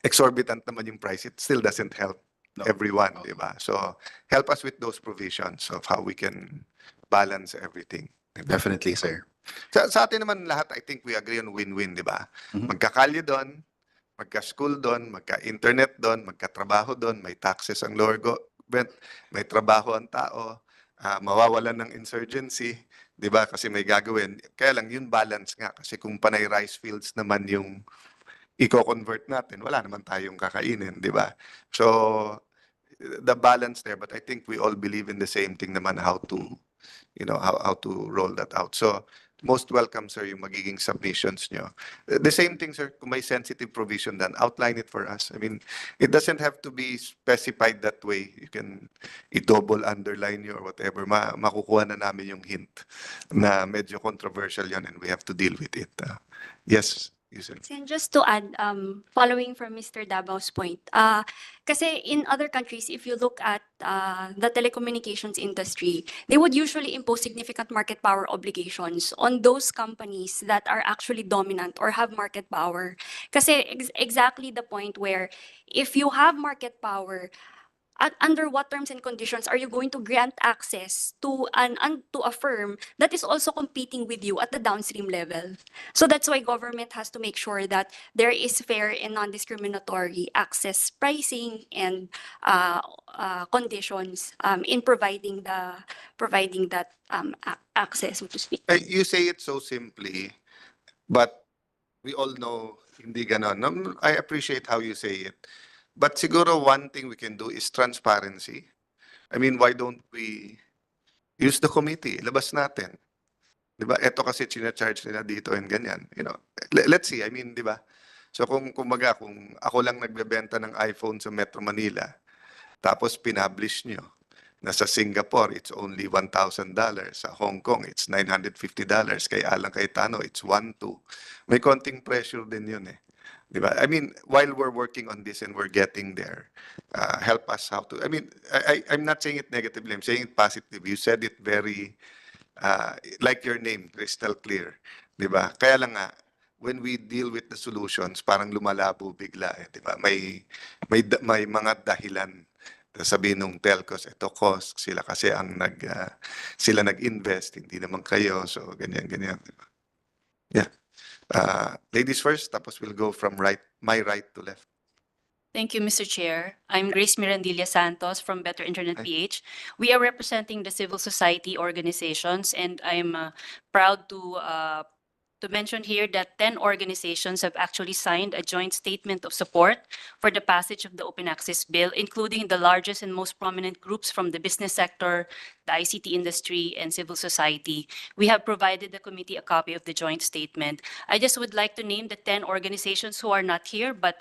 exorbitant naman yung price, it still doesn't help everyone, di ba? So help us with those provisions of how we can balance everything. Diba? Definitely, sir. Sa atin naman lahat, I think we agree on win-win, di ba? Magkakalye doon, magka-school doon, magka-internet doon, magka-trabaho doon, may taxes ang lower government, may trabaho ang tao, mawawalan ng insurgency, di ba? Kasi may gagawin. Kaya lang yun balance nga. Kasi kung panay rice fields naman yung i-convert natin, wala naman tayong kakainin, di ba? So, the balance there, but I think we all believe in the same thing naman how to, how to roll that out. So, most welcome, sir, yung magiging submissions nyo. The same thing, sir, kung may sensitive provision dan, outline it for us. I mean, it doesn't have to be specified that way. You can i-double underline nyo or whatever. Makukuha na namin yung hint na medyo controversial yan and we have to deal with it. Yes. And just to add, following from Mr. Dabao's point, kasi in other countries, if you look at the telecommunications industry, they would usually impose significant market power obligations on those companies that are actually dominant or have market power. Kasi exactly the point where if you have market power, under what terms and conditions are you going to grant access to a firm that is also competing with you at the downstream level? So that's why government has to make sure that there is fair and non-discriminatory access pricing and conditions in providing that access, so to speak. You say it so simply, but we all know hindi ganon. I appreciate how you say it. But siguro one thing we can do is transparency. I mean, why don't we use the committee? Labas natin. Di ba? Ito kasi charge nila dito and ganyan. You know, let's see. I mean, di ba? So kung kumbaga, kung ako lang nagbebenta ng iPhone sa Metro Manila, tapos pinablish nyo, na sa Singapore, it's only $1,000. Sa Hong Kong, it's $950. Kay Alang Cayetano, it's 1,2. May konting pressure din yun eh. Di ba? I mean, while we're working on this and we're getting there, help us how to, I mean, I'm not saying it negatively, I'm saying it positively. You said it very, like your name, crystal clear. Di ba? Kaya lang nga, when we deal with the solutions, parang lumalabo bigla eh, di ba? May mga dahilan. Sabihin nung telcos, ito cost, sila kasi ang sila nag-invest, hindi naman kayo, so ganyan. Di ba? Yeah. Ladies first, tapos we'll go from my right to left. Thank you, Mr. Chair. I'm Grace Mirandilla Santos from Better Internet Hi. PH. We are representing the civil society organizations, and I'm proud to mention here that 10 organizations have actually signed a joint statement of support for the passage of the Open Access Bill, including the largest and most prominent groups from the business sector, the ICT industry, and civil society. We have provided the committee a copy of the joint statement. I just would like to name the 10 organizations who are not here, but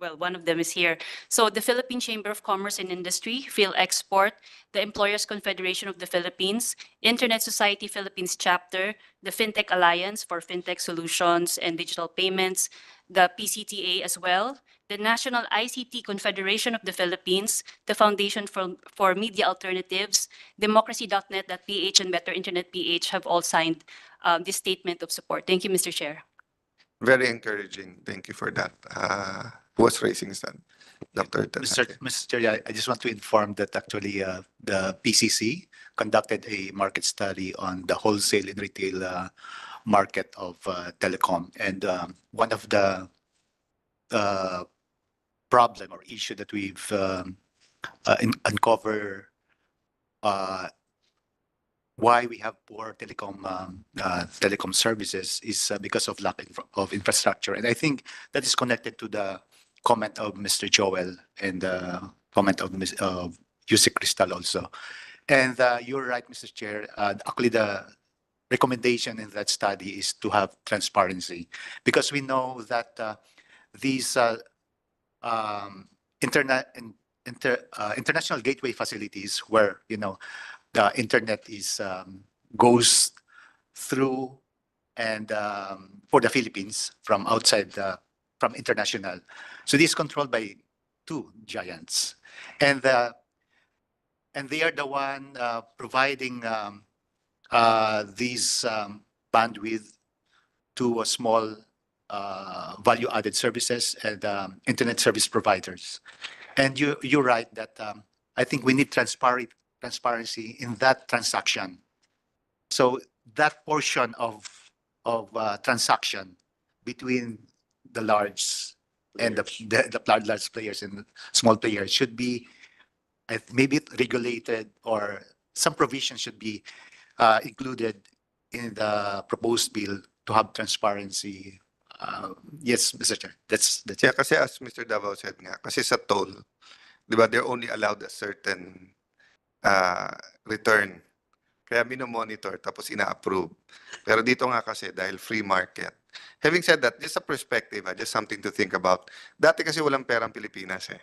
well, one of them is here. So the Philippine Chamber of Commerce and Industry, PhilExport, the Employers Confederation of the Philippines, Internet Society Philippines Chapter, the FinTech Alliance for FinTech Solutions and Digital Payments, the PCTA as well, the National ICT Confederation of the Philippines, the Foundation for Media Alternatives, democracy.net.ph, and Better Internet PH have all signed this statement of support. Thank you, Mr. Chair. Very encouraging. Thank you for that. Who was raising his hand? Dr. Tanake. Mr. Chair, I just want to inform that actually the PCC conducted a market study on the wholesale and retail market of telecom. And one of the problem or issue that we've uncovered why we have poor telecom services is because of lack of infrastructure. And I think that is connected to the comment of Mr. Joel and the comment of Yusik Cristal also. And you're right, Mr. Chair. Actually, the recommendation in that study is to have transparency, because we know that these international gateway facilities where the internet is goes through and for the Philippines from outside from international. So this is controlled by two giants, and they are the one providing these bandwidth to a small value-added services and internet service providers. And you're right that I think we need transparency in that transaction. So that portion of transaction between the large and the large players and small players should be maybe regulated, or some provision should be included in the proposed bill to have transparency. Yes, Mr. Chair, that's Yeah, it. kasi as Mr. Davao said nga, kasi sa toll, di ba, they're only allowed a certain return. Kaya minomonitor tapos ina-approve. Pero dito nga kasi dahil free market. Having said that, just a perspective, just something to think about. Dati kasi walang perang Pilipinas eh.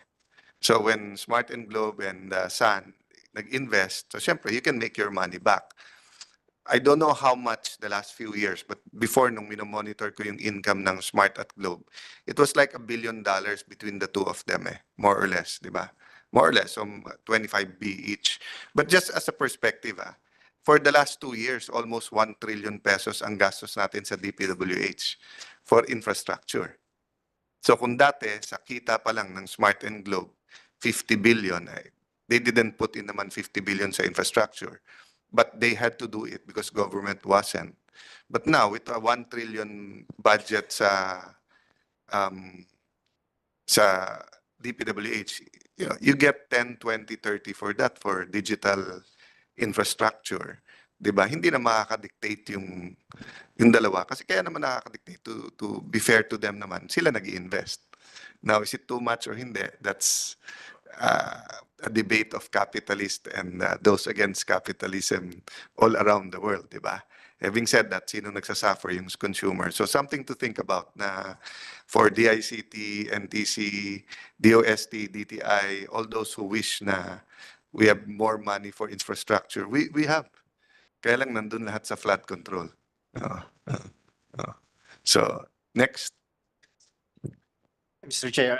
So when Smart and Globe and Sun nag-invest, so syempre you can make your money back. I don't know how much the last few years, but before nung minomonitor ko yung income ng Smart at Globe, it was like $1 billion between the two of them eh, more or less, di ba? More or less, 25B each. But just as a perspective, for the last 2 years, almost 1 trillion pesos ang gastos natin sa DPWH for infrastructure. So kung dati, sa kita pa lang ng Smart and Globe, 50 billion, they didn't put in naman 50 billion sa infrastructure. But they had to do it because government wasn't. But now, with a 1 trillion budget sa DPWH, you get 10, 20, 30 for that, for digital infrastructure. Diba? Hindi na makaka-dictate yung dalawa. Kasi kaya naman nakaka-dictate to be fair to them naman, sila nag-i-invest. Now, is it too much or hindi? That's a debate of capitalists and those against capitalism all around the world, diba? Having said that, sino nagsasuffer yung consumer? So something to think about na for DICT, NTC, DOST, DTI, all those who wish na we have more money for infrastructure, we have. Kaya lang nandun lahat sa flood control. Oo, oo, oo. So, next. Mr. Chair,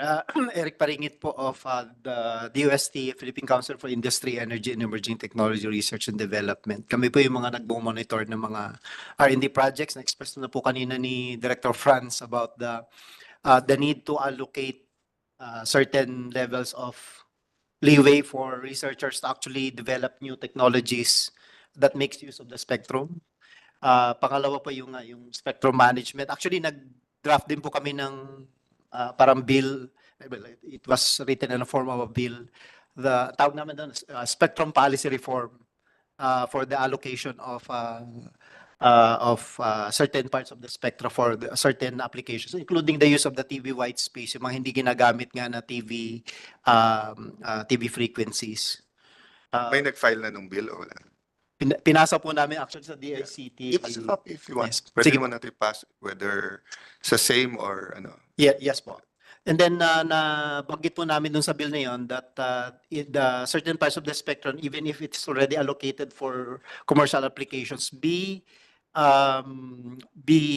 Eric Paringit po of the DOST, Philippine Council for Industry, Energy and Emerging Technology Research and Development. Kami po yung mga nagmo-monitor ng mga R&D projects. Na-express na po kanina ni Director Franz about the need to allocate certain levels of leeway for researchers to actually develop new technologies that makes use of the spectrum. Pangalawa po yung spectrum management. Actually, nag-draft din po kami ng parang bill. Well, it was written in a form of a bill. The tawag namin doon, spectrum policy reform for the allocation of certain parts of the spectrum for certain applications, including the use of the TV white space, yung mga hindi ginagamit nga na TV frequencies. May nag-file na nung bill o wala? Pinasa po namin actually sa DICT. Give us a copy if you want. Yes. Pwede Sige mo natin pass whether sa same or ano. Yeah, yes po. And then nabanggit po namin dun sa bill na yun that the certain parts of the spectrum, even if it's already allocated for commercial applications, be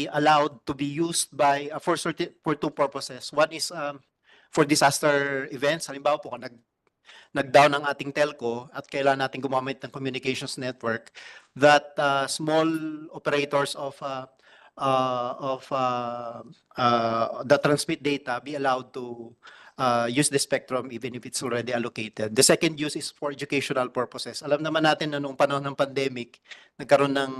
allowed to be used by for two purposes. One is for disaster events. Halimbawa po kung nag-down ang ating telco at kailangan natin gumamit ng communications network, that small operators of the transmit data be allowed to use the spectrum even if it's already allocated. The second use is for educational purposes. Alam naman natin na noong panahon ng pandemic, nagkaroon ng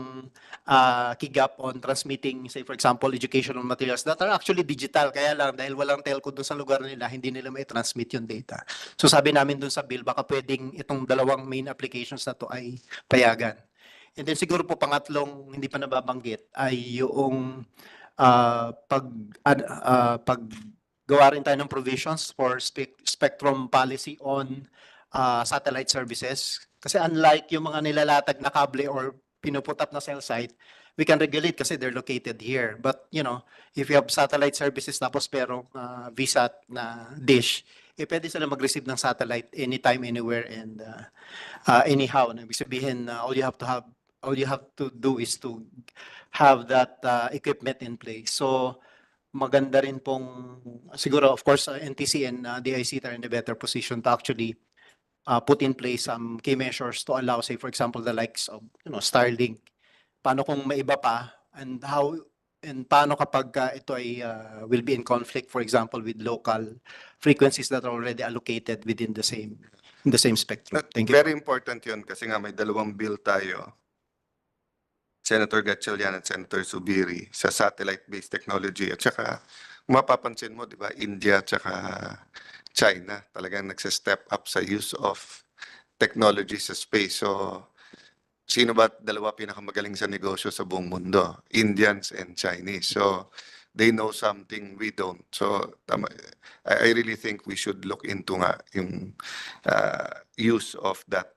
kigap on transmitting, say for example, educational materials that are actually digital. Kaya lang dahil walang telco dun sa lugar nila, hindi nila may transmit yung data. So sabi namin dun sa bill, baka pwedeng itong dalawang main applications na to ay payagan. And then siguro po pangatlong hindi pa nababanggit ay yung paggawa rin tayo ng provisions for spectrum policy on satellite services. Kasi unlike yung mga nilalatag na kable or pinuput up na cell site, we can regulate kasi they're located here. But you know, if you have satellite services tapos pero VSAT na dish, pwede sila mag-receive ng satellite anytime, anywhere, and anyhow. Ibig sabihin, all you have to do is to have that equipment in place. So maganda rin pong siguro of course NTC and DICT are in a better position to actually put in place some key measures to allow, say for example, the likes of Starlink. Paano kung may iba pa, and paano kapag ito ay will be in conflict, for example, with local frequencies that are already allocated within the same spectrum. Thank you. Very important yun kasi nga may dalawang bill tayo. Senator Gatchalian at Senator Zubiri sa satellite-based technology. At saka, mapapansin mo, di ba, India at saka China talagang nagsa-step up sa use of technology sa space. So, sino ba dalawa pinakamagaling sa negosyo sa buong mundo? Indians and Chinese. So, they know something we don't. So, I really think we should look into nga yung use of that.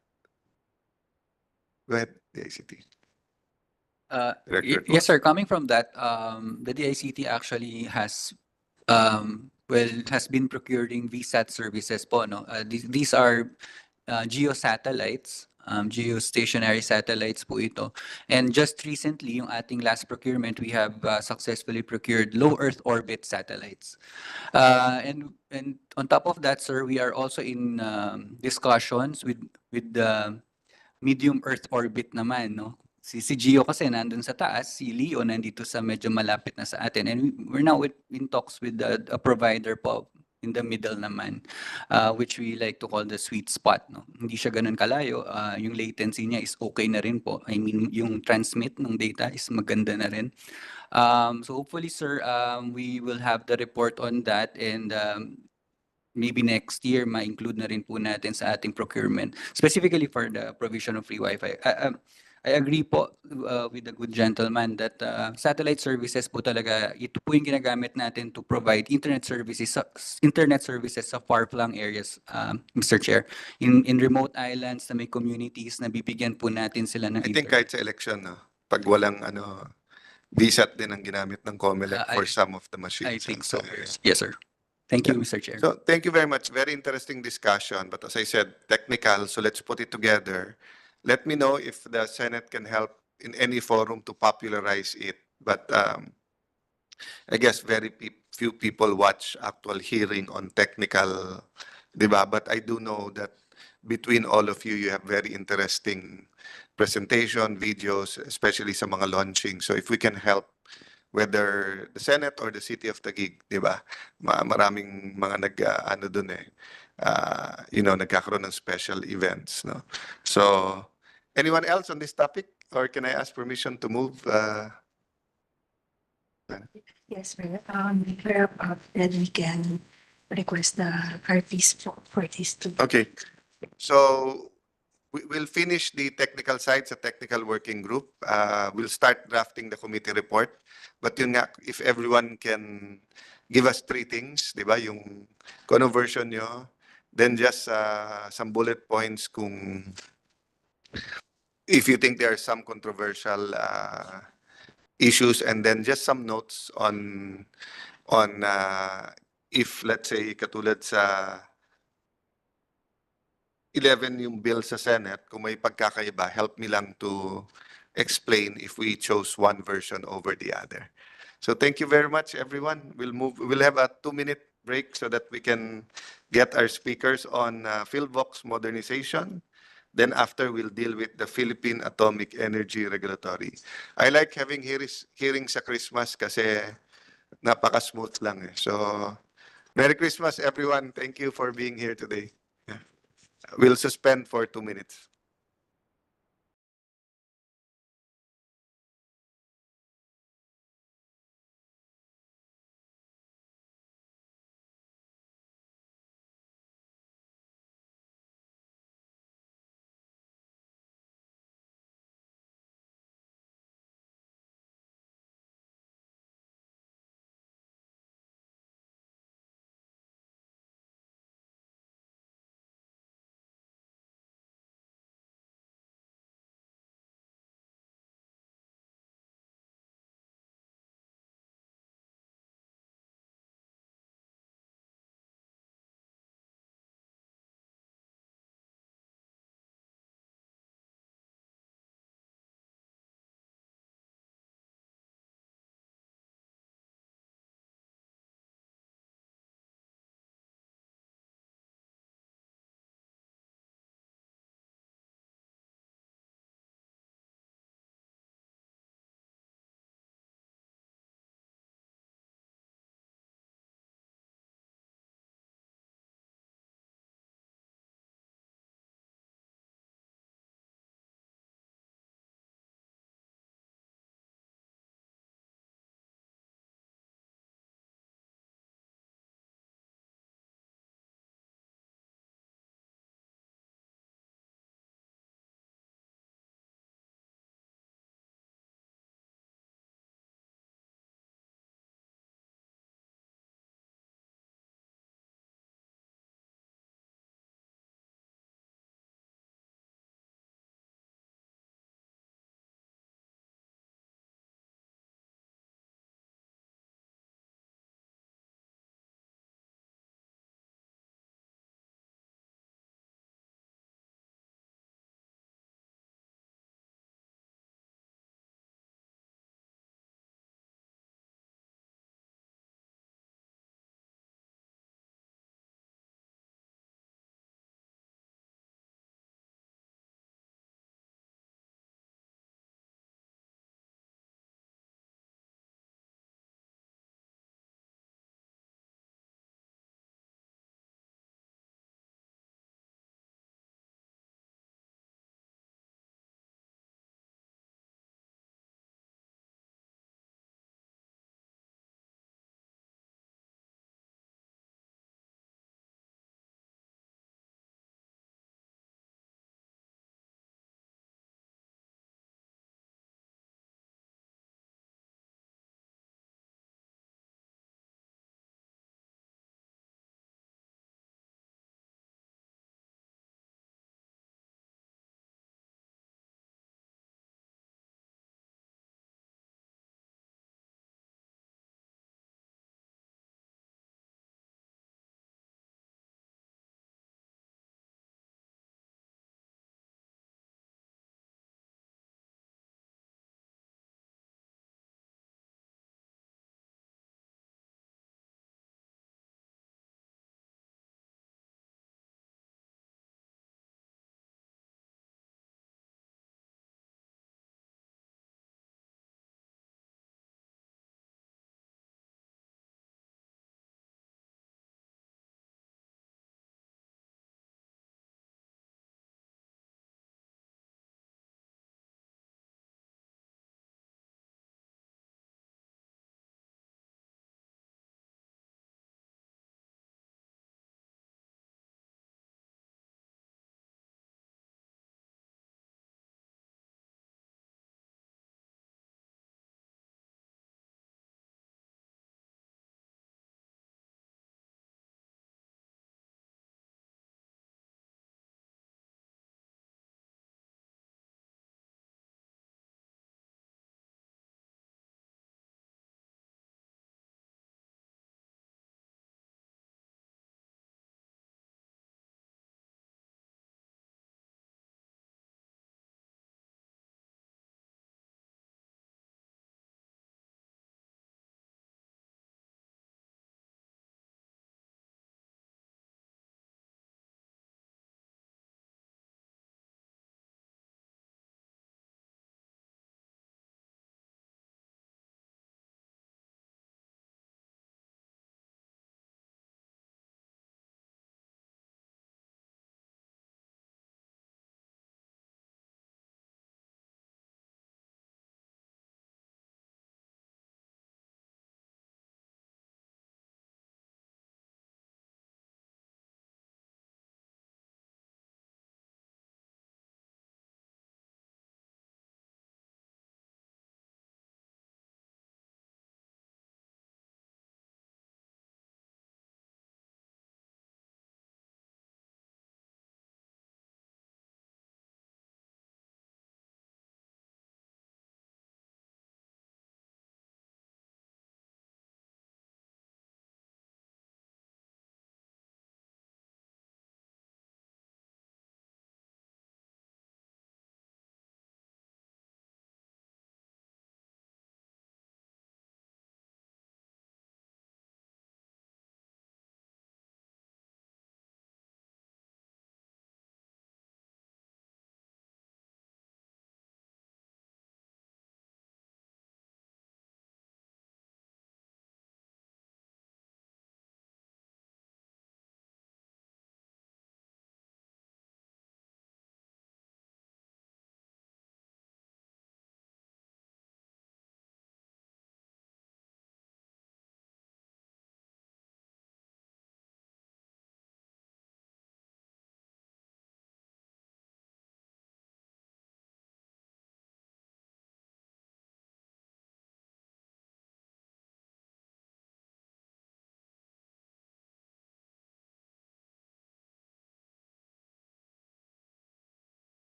Go ahead, DICT. Director Yes, sir. Coming from that, the DICT actually has been procuring VSAT services po, no? These are geo satellites, geostationary satellites po ito. And just recently, yung ating last procurement, we have successfully procured low Earth orbit satellites. And on top of that, sir, we are also in discussions with the medium Earth orbit naman, no? Si Gio kasi nandun sa taas, si Leo nandito sa medyo malapit na sa atin. And we're now in talks with a provider po in the middle naman, which we like to call the sweet spot. No? Hindi siya ganun kalayo. Yung latency niya is okay na rin po. I mean, yung transmit ng data is maganda na rin. So hopefully, sir, we will have the report on that, and maybe next year ma-include na rin po natin sa ating procurement, specifically for the provision of free Wi-Fi. I agree po with the good gentleman that satellite services po talaga, ito po yung ginagamit natin to provide internet services sa far-flung areas, Mr. Chair. In remote islands na may communities na bibigyan po natin sila ng I think kahit sa election, no? pag walang ano, VSAT din ang ginamit ng COMELEC for I- some of the machines. I think so. Yeah. Yes, sir. Thank you, Yeah. Mr. Chair. So thank you very much. Very interesting discussion. But as I said, technical. So let's put it together. Let me know if the Senate can help in any forum to popularize it. But I guess very few people watch actual hearing on technical, diba? But I do know that between all of you, you have very interesting presentation, videos, especially sa mga launching. So if we can help whether the Senate or the City of Taguig, di ba? Maraming mga ano dun eh, nagkakaroon ng special events, no? So, anyone else on this topic? Or can I ask permission to move? Yes, we're about that we can request the artist for this too. Okay. So, we'll finish the technical side sa technical working group. We'll start drafting the committee report. But yun nga, if everyone can give us three things, di ba? Yung kung ano version nyo, then just some bullet points kung if you think there are some controversial issues, and then just some notes on if let's say katulad sa 11 yung bill sa Senate, kung may pagkakaiba, help me lang to explain if we chose one version over the other. So thank you very much, everyone. We'll have a 2-minute break so that we can get our speakers on PHIVOLCS modernization. Then after, we'll deal with the Philippine Atomic Energy Regulatory. I like having hearings sa Christmas kasi napaka-smooth lang eh. So, Merry Christmas, everyone. Thank you for being here today. Yeah. We'll suspend for 2 minutes.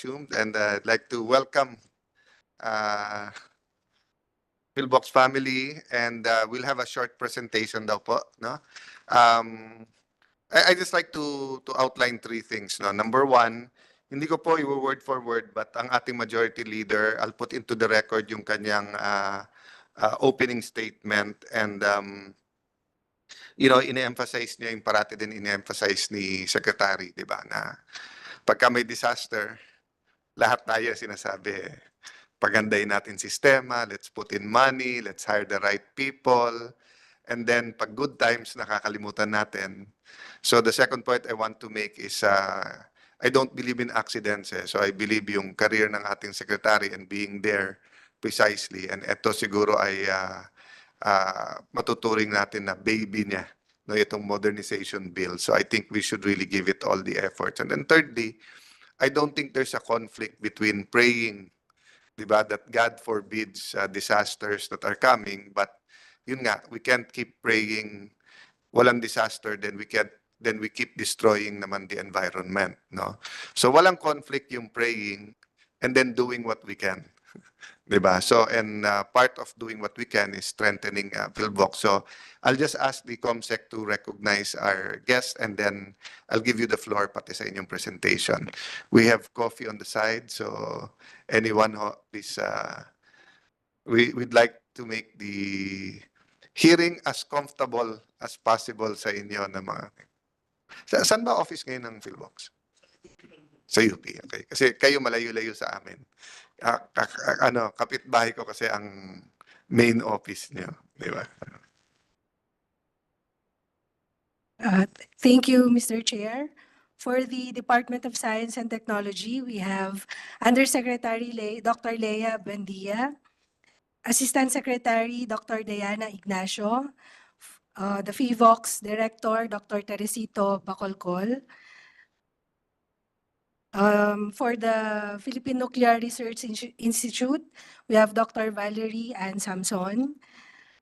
And I'd like to welcome PHIVOLCS family, and we'll have a short presentation daw po, no? I just like to outline three things, no? Number one, hindi ko po i-word for word, but ang ating majority leader, I'll put into the record yung kanyang opening statement, and ine-emphasize niya yung parati din ine-emphasize ni Secretary, di ba, na pagka may disaster, lahat tayo sinasabi, pagandahin natin sistema, let's put in money, let's hire the right people, and then pag good times, nakakalimutan natin. So the second point I want to make is I don't believe in accidents. So I believe yung career ng ating secretary and being there precisely. And ito siguro ay matuturing natin na baby niya, no, itong modernization bill. So I think we should really give it all the efforts. And then thirdly, I don't think there's a conflict between praying, diba, that God forbids disasters that are coming, but yun nga, we can't keep praying walang disaster, then we keep destroying naman the environment, no? So walang conflict yung praying and then doing what we can. Diba? So, and part of doing what we can is strengthening PHIVOLCS. So I'll just ask the COMSEC to recognize our guest, and then I'll give you the floor pati sa inyong presentation. We have coffee on the side, so anyone, please, we'd like to make the hearing as comfortable as possible sa inyo na mga... Saan ba office ngayon ng PHIVOLCS? Sa UP, okay. Kasi kayo malayo-layo sa amin. Kapitbahay ko kasi ang main office niyo, di ba? Thank you, Mr. Chair. For the Department of Science and Technology, we have Undersecretary Dr. Lea Buendia, Assistant Secretary Dr. Diana Ignacio, the PHIVOLCS Director Dr. Teresito Bacolcol. For the Philippine Nuclear Research Institute, we have Dr. Valerie Ann Samson.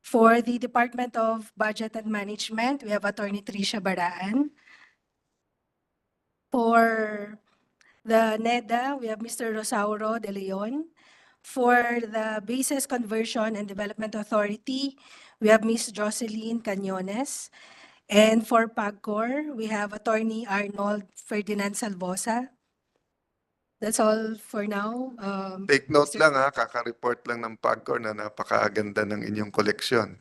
For the Department of Budget and Management, we have Attorney Tricia Baraan. For the NEDA, we have Mr. Rosauro De Leon. For the Bases Conversion and Development Authority, we have Ms. Jocelyn Cañones. And for PAGCOR, we have Attorney Arnold Ferdinand Salvosa. That's all for now. Take note Mr. lang kaka-report lang ng PAGCOR na napakaganda ng inyong koleksyon.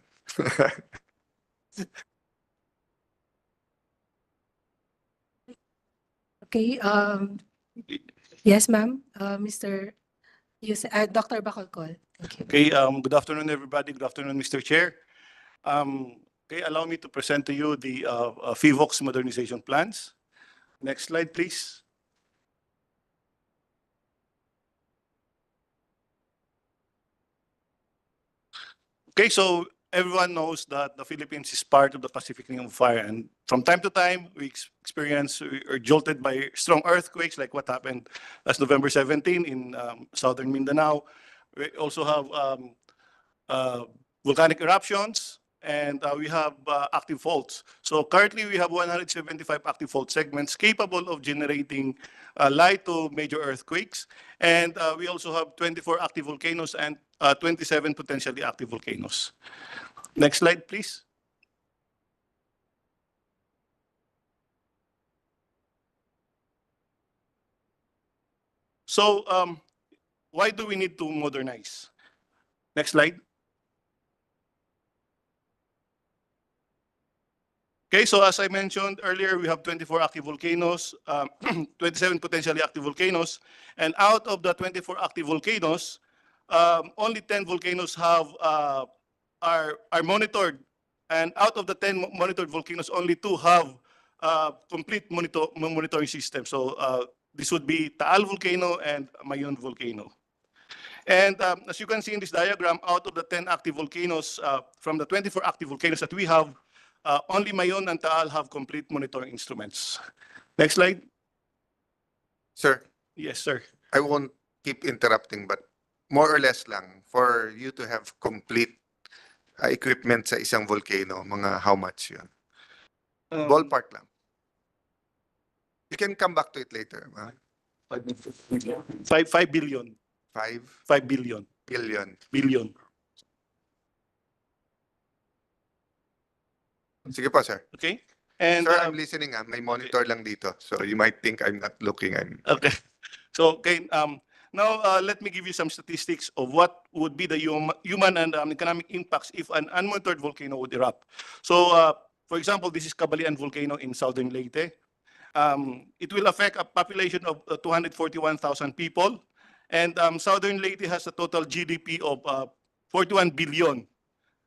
Okay, yes, ma'am, Dr. Bacolcol. Thank you. Okay, good afternoon, everybody. Good afternoon, Mr. Chair. Okay, allow me to present to you the PHIVOLCS modernization plans. Next slide, please. Okay, so everyone knows that the Philippines is part of the Pacific Ring of Fire, and from time to time, we experience or jolted by strong earthquakes like what happened last November 17 in southern Mindanao. We also have volcanic eruptions, and we have active faults. So currently, we have 175 active fault segments capable of generating light to major earthquakes. And we also have 24 active volcanoes and 27 potentially active volcanoes. Next slide, please. So why do we need to modernize? Next slide. Okay, so as I mentioned earlier, we have 24 active volcanoes, 27 potentially active volcanoes, and out of the 24 active volcanoes, only 10 volcanoes are monitored, and out of the 10 monitored volcanoes, only 2 have complete monitoring system. So this would be Taal volcano and Mayon volcano. And as you can see in this diagram, out of the 10 active volcanoes, from the 24 active volcanoes that we have, only Mayon and Taal have complete monitoring instruments. Next slide. Sir, Yes, sir. I won't keep interrupting, but more or less lang, for you to have complete equipment sa isang volcano, mga how much yun? Ballpark lang. You can come back to it later. 5 billion. 5 5 billion. billion. Billion. Sige po, sir. Okay? And Sir, I'm listening. May monitor lang dito. So you might think I'm not looking. okay. So, okay, now let me give you some statistics of what would be the human and economic impacts if an unmonitored volcano would erupt. So, for example, this is Cabalian volcano in southern Leyte. It will affect a population of 241,000 people. And southern Leyte has a total GDP of 41 billion.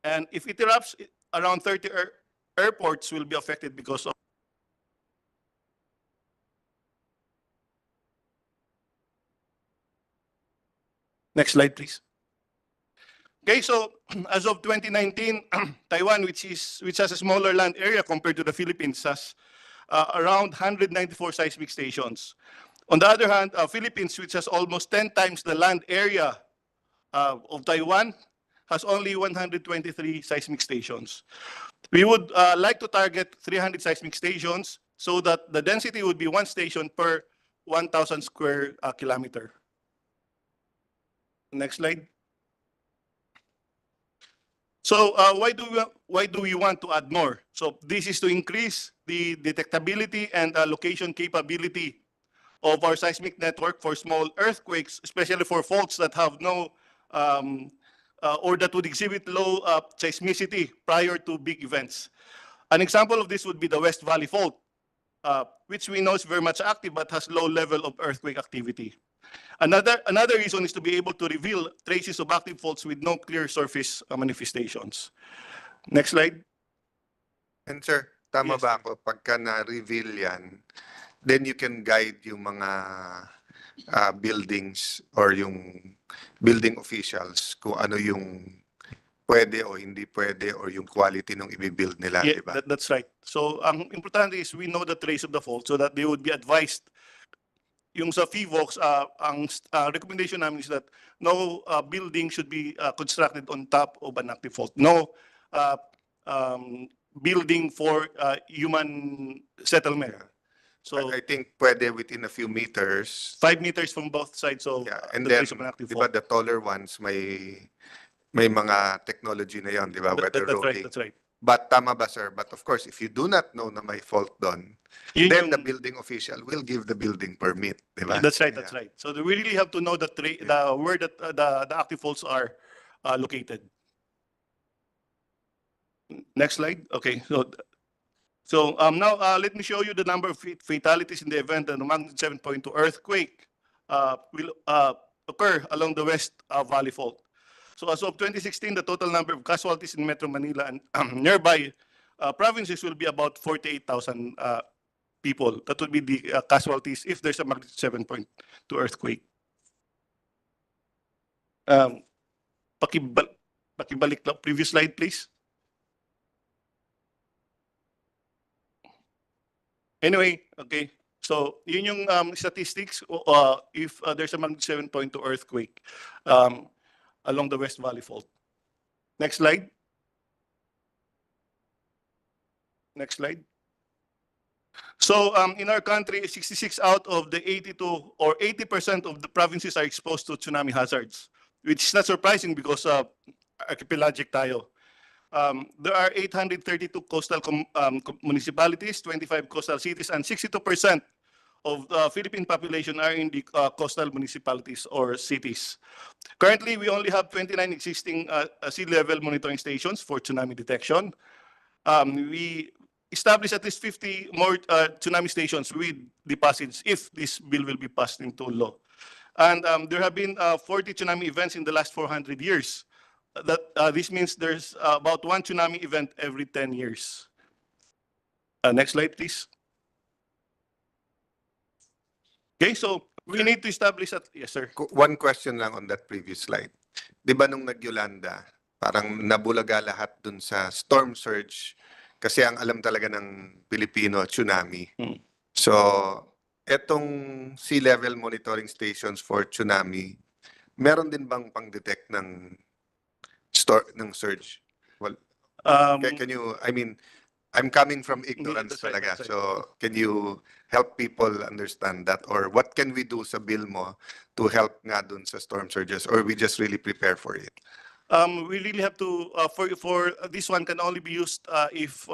And if it erupts, around 30 airports will be affected because of next slide, please. Okay, so as of 2019, Taiwan, which has a smaller land area compared to the Philippines, has around 194 seismic stations. On the other hand, Philippines, which has almost 10 times the land area of Taiwan, has only 123 seismic stations. We would like to target 300 seismic stations so that the density would be 1 station per 1,000 square kilometer. Next slide. So why do we want to add more? So this is to increase the detectability and location capability of our seismic network for small earthquakes, especially for faults that have no or that would exhibit low seismicity prior to big events. An example of this would be the West Valley Fault, which we know is very much active but has low level of earthquake activity. Another reason is to be able to reveal traces of active faults with no clear surface manifestations. Next slide. And sir, tama Yes. ba ako? Pagka na-reveal yan, then you can guide yung mga buildings or yung building officials kung ano yung pwede o hindi pwede or yung quality ng i-build nila, Yeah, di ba? that's right. So ang importante is we know the trace of the fault so that they would be advised. Yung sa PHIVOLCS, ang recommendation namin is that no building should be constructed on top of an active fault. No building for human settlement. Yeah. So I think pwede within a few meters. 5 meters from both sides of Yeah, and the then, trace of an active di ba, fault. the taller ones may mga technology na yon, di ba? Weather That's right, roading. that's right. But tama ba, sir? But of course, if you do not know na may fault doon, Yun then the yung- building official will give the building permit, di ba? That's right, that's Yeah. right. So we really have to know the where that the active faults are located. Next slide. Okay, so now let me show you the number of fatalities in the event that a magnitude 7.2 earthquake will occur along the West Valley Fault. So as of 2016, the total number of casualties in Metro Manila and nearby provinces will be about 48,000 people. That would be the casualties if there's a magnitude 7.2 earthquake. Pakibalik lang. Previous slide, please. Anyway, okay. So yun yung statistics if there's a magnitude 7.2 earthquake along the West Valley Fault. Next slide. Next slide. So in our country, 66 out of the 82 or 80% of the provinces are exposed to tsunami hazards, which is not surprising because archipelagic tayo. There are 832 coastal municipalities, 25 coastal cities, and 62% of the Philippine population are in the coastal municipalities or cities. Currently, we only have 29 existing sea level monitoring stations for tsunami detection. We established at least 50 more tsunami stations with deposits if this bill will be passed into law. And there have been 40 tsunami events in the last 400 years. This means there's about 1 tsunami event every 10 years. Next slide, please. Okay, so we need to establish that. Yes, sir. One question lang on that previous slide. Di ba nung nag-Yolanda, parang nabulaga lahat dun sa storm surge kasi ang alam talaga ng Pilipino, tsunami. So, etong sea level monitoring stations for tsunami, meron din bang pang-detect ng surge? Well, can you, I mean, I'm coming from ignorance that's right, talaga. that's right. So can you help people understand that? Or what can we do sa bill mo to help nga dun sa storm surges? Or we just really prepare for it? We really have to, for this one can only be used if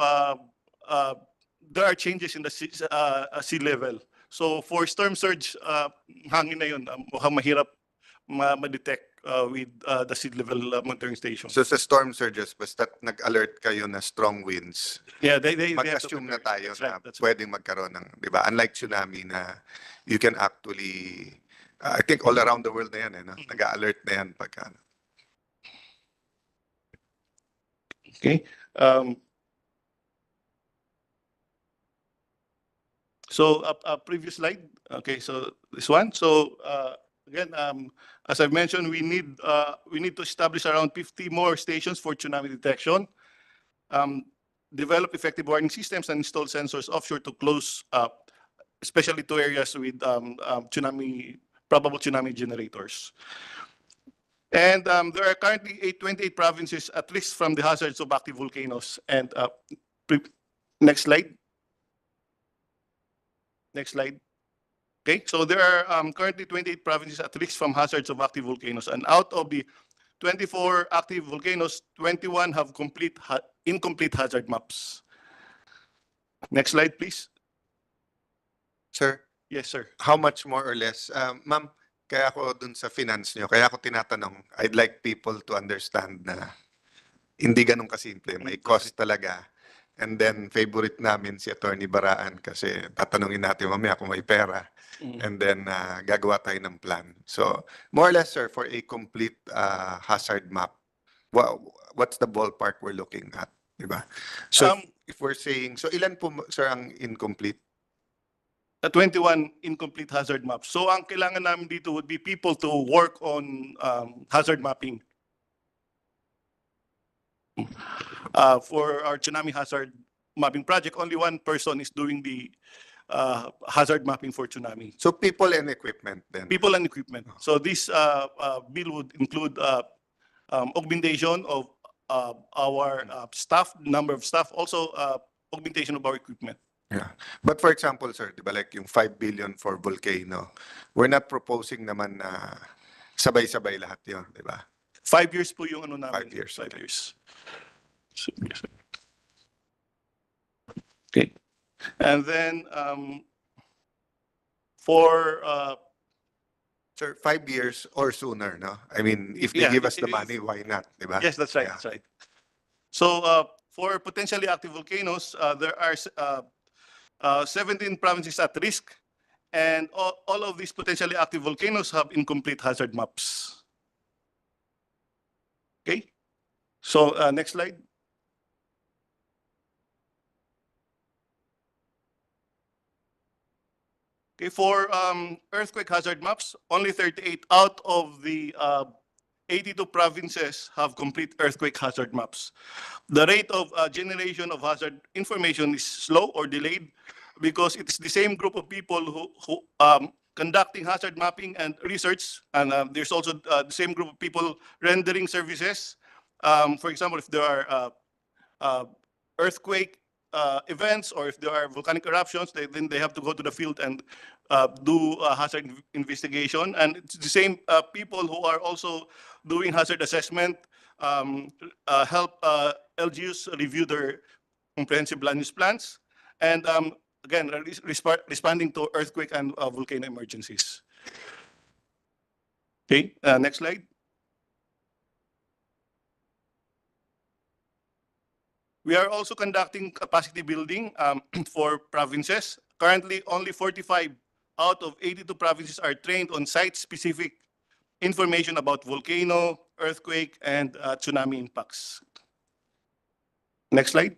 there are changes in the sea level. So for storm surge, hangin na yun, mukhang mahirap ma-detect with the sea level monitoring station. So sa storm surges, basta nag-alert kayo na strong winds, Yeah, they have to mag-assume na prepare. tayo That's right, na that's right. pwedeng magkaroon ng, di ba? Unlike tsunami na you can actually, I think all around the world na yan, no? Nag-alert na yan pagka. Okay. So a previous slide. Okay, so this one. So again, as I've mentioned, we need to establish around 50 more stations for tsunami detection. Develop effective warning systems and install sensors offshore to close, especially to areas with probable tsunami generators. And there are currently 28 provinces at risk from the hazards of active volcanoes. And next slide. Next slide. Okay, so there are currently 28 provinces at risk from hazards of active volcanoes. And out of the 24 active volcanoes, 21 have incomplete hazard maps. Next slide, please. Sir, Yes, sir. how much more or less? Ma'am, kaya ako dun sa finance nyo, kaya ako tinatanong, I'd like people to understand na hindi ganun kasimple, may cost talaga. And then favorite namin si Attorney Baraan kasi tatanungin natin mamaya kung may pera. And then gagawa tayo ng plan. So more or less, sir, for a complete hazard map, what's the ballpark we're looking at? Diba? So if we're saying, so ilan po, sir, ang incomplete? 21 incomplete hazard maps. So ang kailangan namin dito would be people to work on hazard mapping. For our tsunami hazard mapping project, only one person is doing the hazard mapping for tsunami. So people and equipment then? People and equipment. So this bill would include augmentation of our staff, number of staff, also augmentation of our equipment. Yeah. But for example, sir, di ba, like yung 5 billion for volcano, we're not proposing naman na sabay-sabay lahat yun, di ba? 5 years po yung ano namin. 5 years. 5 years. Okay. And then for Sir, 5 years or sooner, no? I mean, if they Yeah, give us it the is. money, why not, di ba? yes, that's right. Yeah. That's right. So for potentially active volcanoes, there are 17 provinces at risk, and all of these potentially active volcanoes have incomplete hazard maps. Okay. So next slide. Okay, for earthquake hazard maps, only 38 out of the 82 provinces have complete earthquake hazard maps. The rate of generation of hazard information is slow or delayed because it's the same group of people who conducting hazard mapping and research, and there's also the same group of people rendering services. For example, if there are earthquake events or if there are volcanic eruptions, then they have to go to the field and do hazard investigation. And it's the same people who are also doing hazard assessment, help LGUs review their comprehensive land use plans, and again, responding to earthquake and volcano emergencies. Okay, next slide. We are also conducting capacity building for provinces. Currently, only 45 out of 82 provinces are trained on site-specific information about volcano, earthquake, and tsunami impacts. Next slide.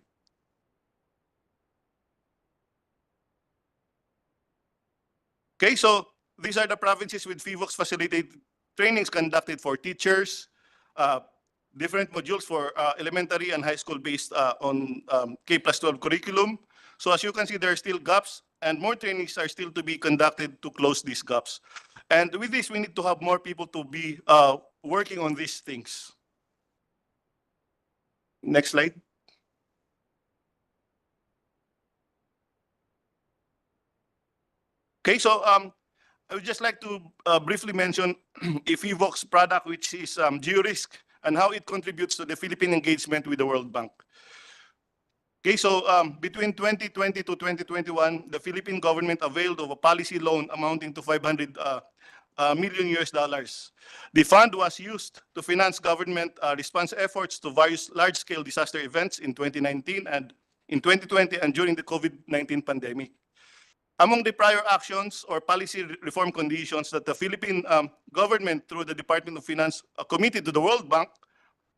Okay, so these are the provinces with PHIVOLCS facilitated trainings conducted for teachers, different modules for elementary and high school based on K+12 curriculum. So as you can see, there are still gaps and more trainings are still to be conducted to close these gaps. And with this, we need to have more people to be working on these things. Next slide. Okay, so I would just like to briefly mention a PHIVOLCS product, which is GeoRisk, and how it contributes to the Philippine engagement with the World Bank. Okay, so between 2020 to 2021, the Philippine government availed of a policy loan amounting to 500 million US dollars. The fund was used to finance government response efforts to various large-scale disaster events in 2019 and in 2020 and during the COVID-19 pandemic. Among the prior actions or policy reform conditions that the Philippine government through the Department of Finance committed to the World Bank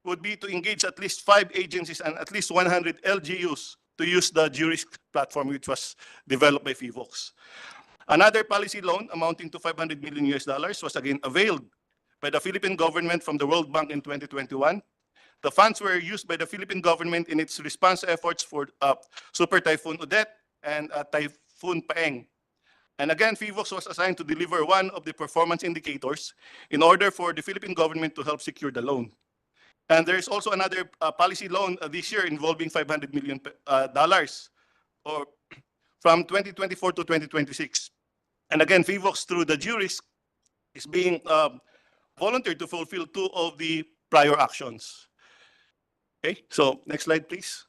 would be to engage at least 5 agencies and at least 100 LGUs to use the GeoRisk platform, which was developed by PHIVOLCS. Another policy loan amounting to 500 million US dollars was again availed by the Philippine government from the World Bank in 2021. The funds were used by the Philippine government in its response efforts for Super Typhoon Odette and Typhoon Paeng. And again, PHIVOLCS was assigned to deliver one of the performance indicators in order for the Philippine government to help secure the loan. And there is also another policy loan this year involving $500 million or from 2024 to 2026. And again, PHIVOLCS through the GeoRisk is being volunteered to fulfill 2 of the prior actions. Okay, so next slide, please.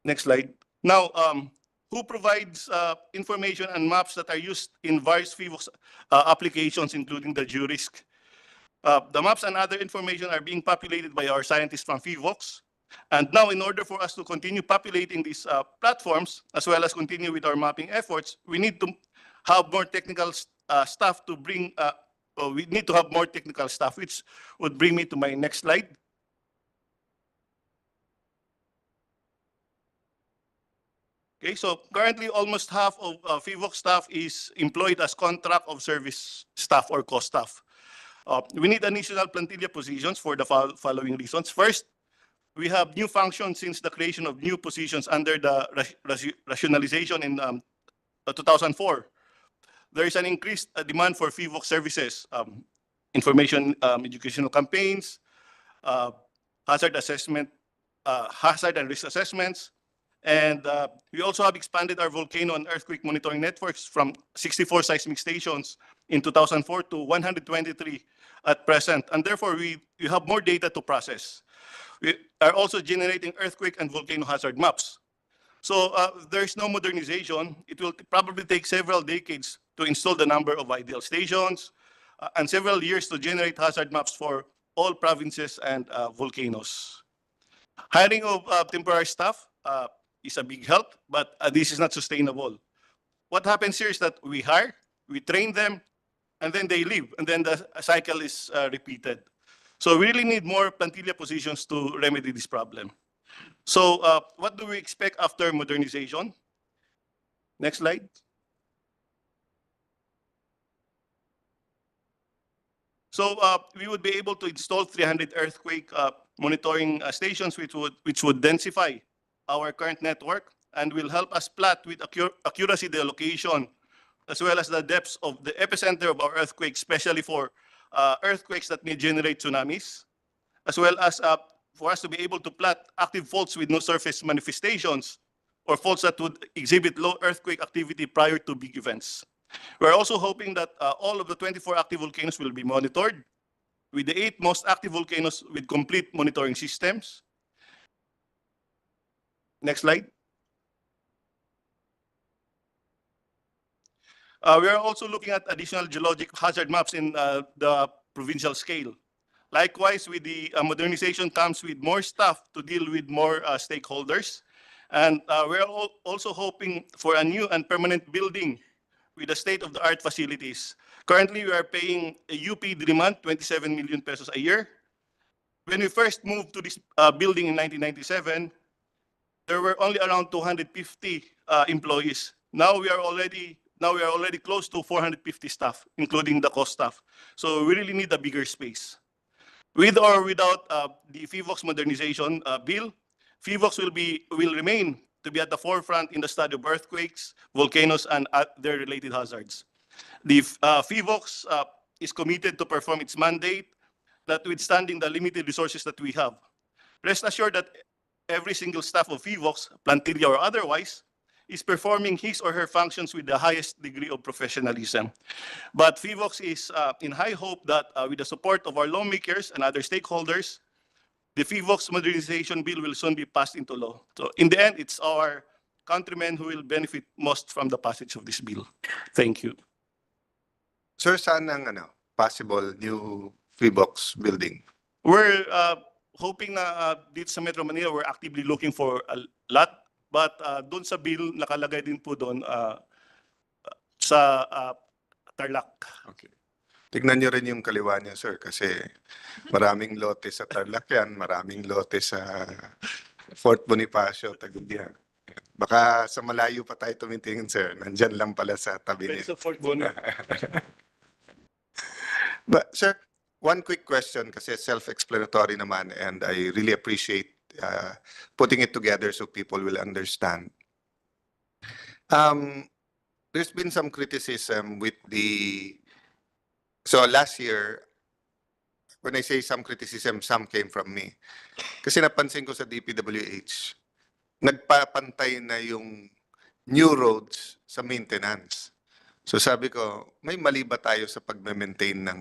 Next slide. Now, who provides information and maps that are used in various PHIVOLCS applications, including the GeoRisk? The maps and other information are being populated by our scientists from PHIVOLCS. And now, in order for us to continue populating these platforms, as well as continue with our mapping efforts, we need to have more technical staff to bring, we need to have more technical staff, which would bring me to my next slide. Okay, so currently almost half of PHIVOLCS staff is employed as contract of service staff or cost staff. We need additional plantilla positions for the following reasons. First, we have new functions since the creation of new positions under the rationalization in 2004. There is an increased demand for PHIVOLCS services, information educational campaigns, hazard assessment, hazard and risk assessments. And we also have expanded our volcano and earthquake monitoring networks from 64 seismic stations in 2004 to 123 at present. And therefore, we have more data to process. We are also generating earthquake and volcano hazard maps. So there's no modernization. It will probably take several decades to install the number of ideal stations and several years to generate hazard maps for all provinces and volcanoes. Hiring of temporary staff is a big help, but this is not sustainable. What happens here is that we hire, we train them, and then they leave, and then the cycle is repeated. So we really need more plantilla positions to remedy this problem. So what do we expect after modernization? Next slide. So we would be able to install 300 earthquake monitoring stations, which would densify our current network and will help us plot with accuracy the location as well as the depths of the epicenter of our earthquake, especially for earthquakes that may generate tsunamis, as well as for us to be able to plot active faults with no surface manifestations or faults that would exhibit low earthquake activity prior to big events. We're also hoping that all of the 24 active volcanoes will be monitored, with the 8 most active volcanoes with complete monitoring systems. Next slide. We are also looking at additional geologic hazard maps in the provincial scale. Likewise, with the modernization comes with more staff to deal with more stakeholders. And we're also hoping for a new and permanent building with the state-of-the-art facilities. Currently, we are paying a UP demand 27 million pesos a year. When we first moved to this building in 1997, there were only around 250 employees. Now we are already close to 450 staff, including the cost staff. So we really need a bigger space. With or without the PHIVOLCS modernization bill, PHIVOLCS will remain to be at the forefront in the study of earthquakes, volcanoes, and their related hazards. The PHIVOLCS is committed to perform its mandate, notwithstanding the limited resources that we have. Rest assured that every single staff of PHIVOLCS, plantilla or otherwise, is performing his or her functions with the highest degree of professionalism. But PHIVOLCS is in high hope that with the support of our lawmakers and other stakeholders, the PHIVOLCS modernization bill will soon be passed into law. So in the end, it's our countrymen who will benefit most from the passage of this bill. Thank you. Sir, saan ang possible new PHIVOLCS building? We're hoping na dito sa Metro Manila, we're actively looking for a lot. But doon sa bill, nakalagay din po doon sa Tarlac. Okay. Tignan nyo rin yung kaliwa niya, sir, kasi maraming lote sa Tarlac yan, maraming lote sa Fort Bonifacio, Tagubian. Baka sa malayo pa tayo tumitingin, sir. Nandyan lang pala sa tabi Pwede niya. sa Fort Boni. But, sir, one quick question kasi self-explanatory naman and I really appreciate putting it together so people will understand. There's been some criticism with so last year, when I say some criticism, some came from me. Kasi napansin ko sa DPWH, nagpapantay na yung new roads sa maintenance. So sabi ko, may mali ba tayo sa pag-maintain ng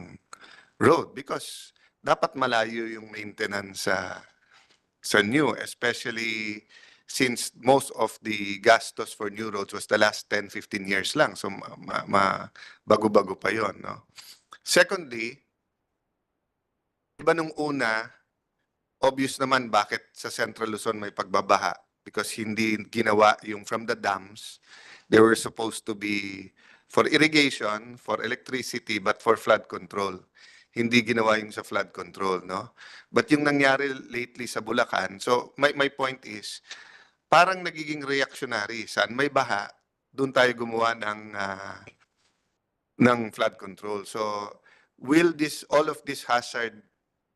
road? Because dapat malayo yung maintenance sa new, especially since most of the gastos for new roads was the last 10-15 years lang. So bago-bago pa yon, no? Secondly, iba nung una, obvious naman bakit sa Central Luzon may pagbabaha because hindi ginawa yung from the dams. They were supposed to be for irrigation, for electricity, but for flood control. Hindi ginawa yung sa flood control, no? But yung nangyari lately sa Bulacan, so my point is, parang nagiging reactionary. Saan may baha, doon tayo gumawa ng flood control. So will all of this hazard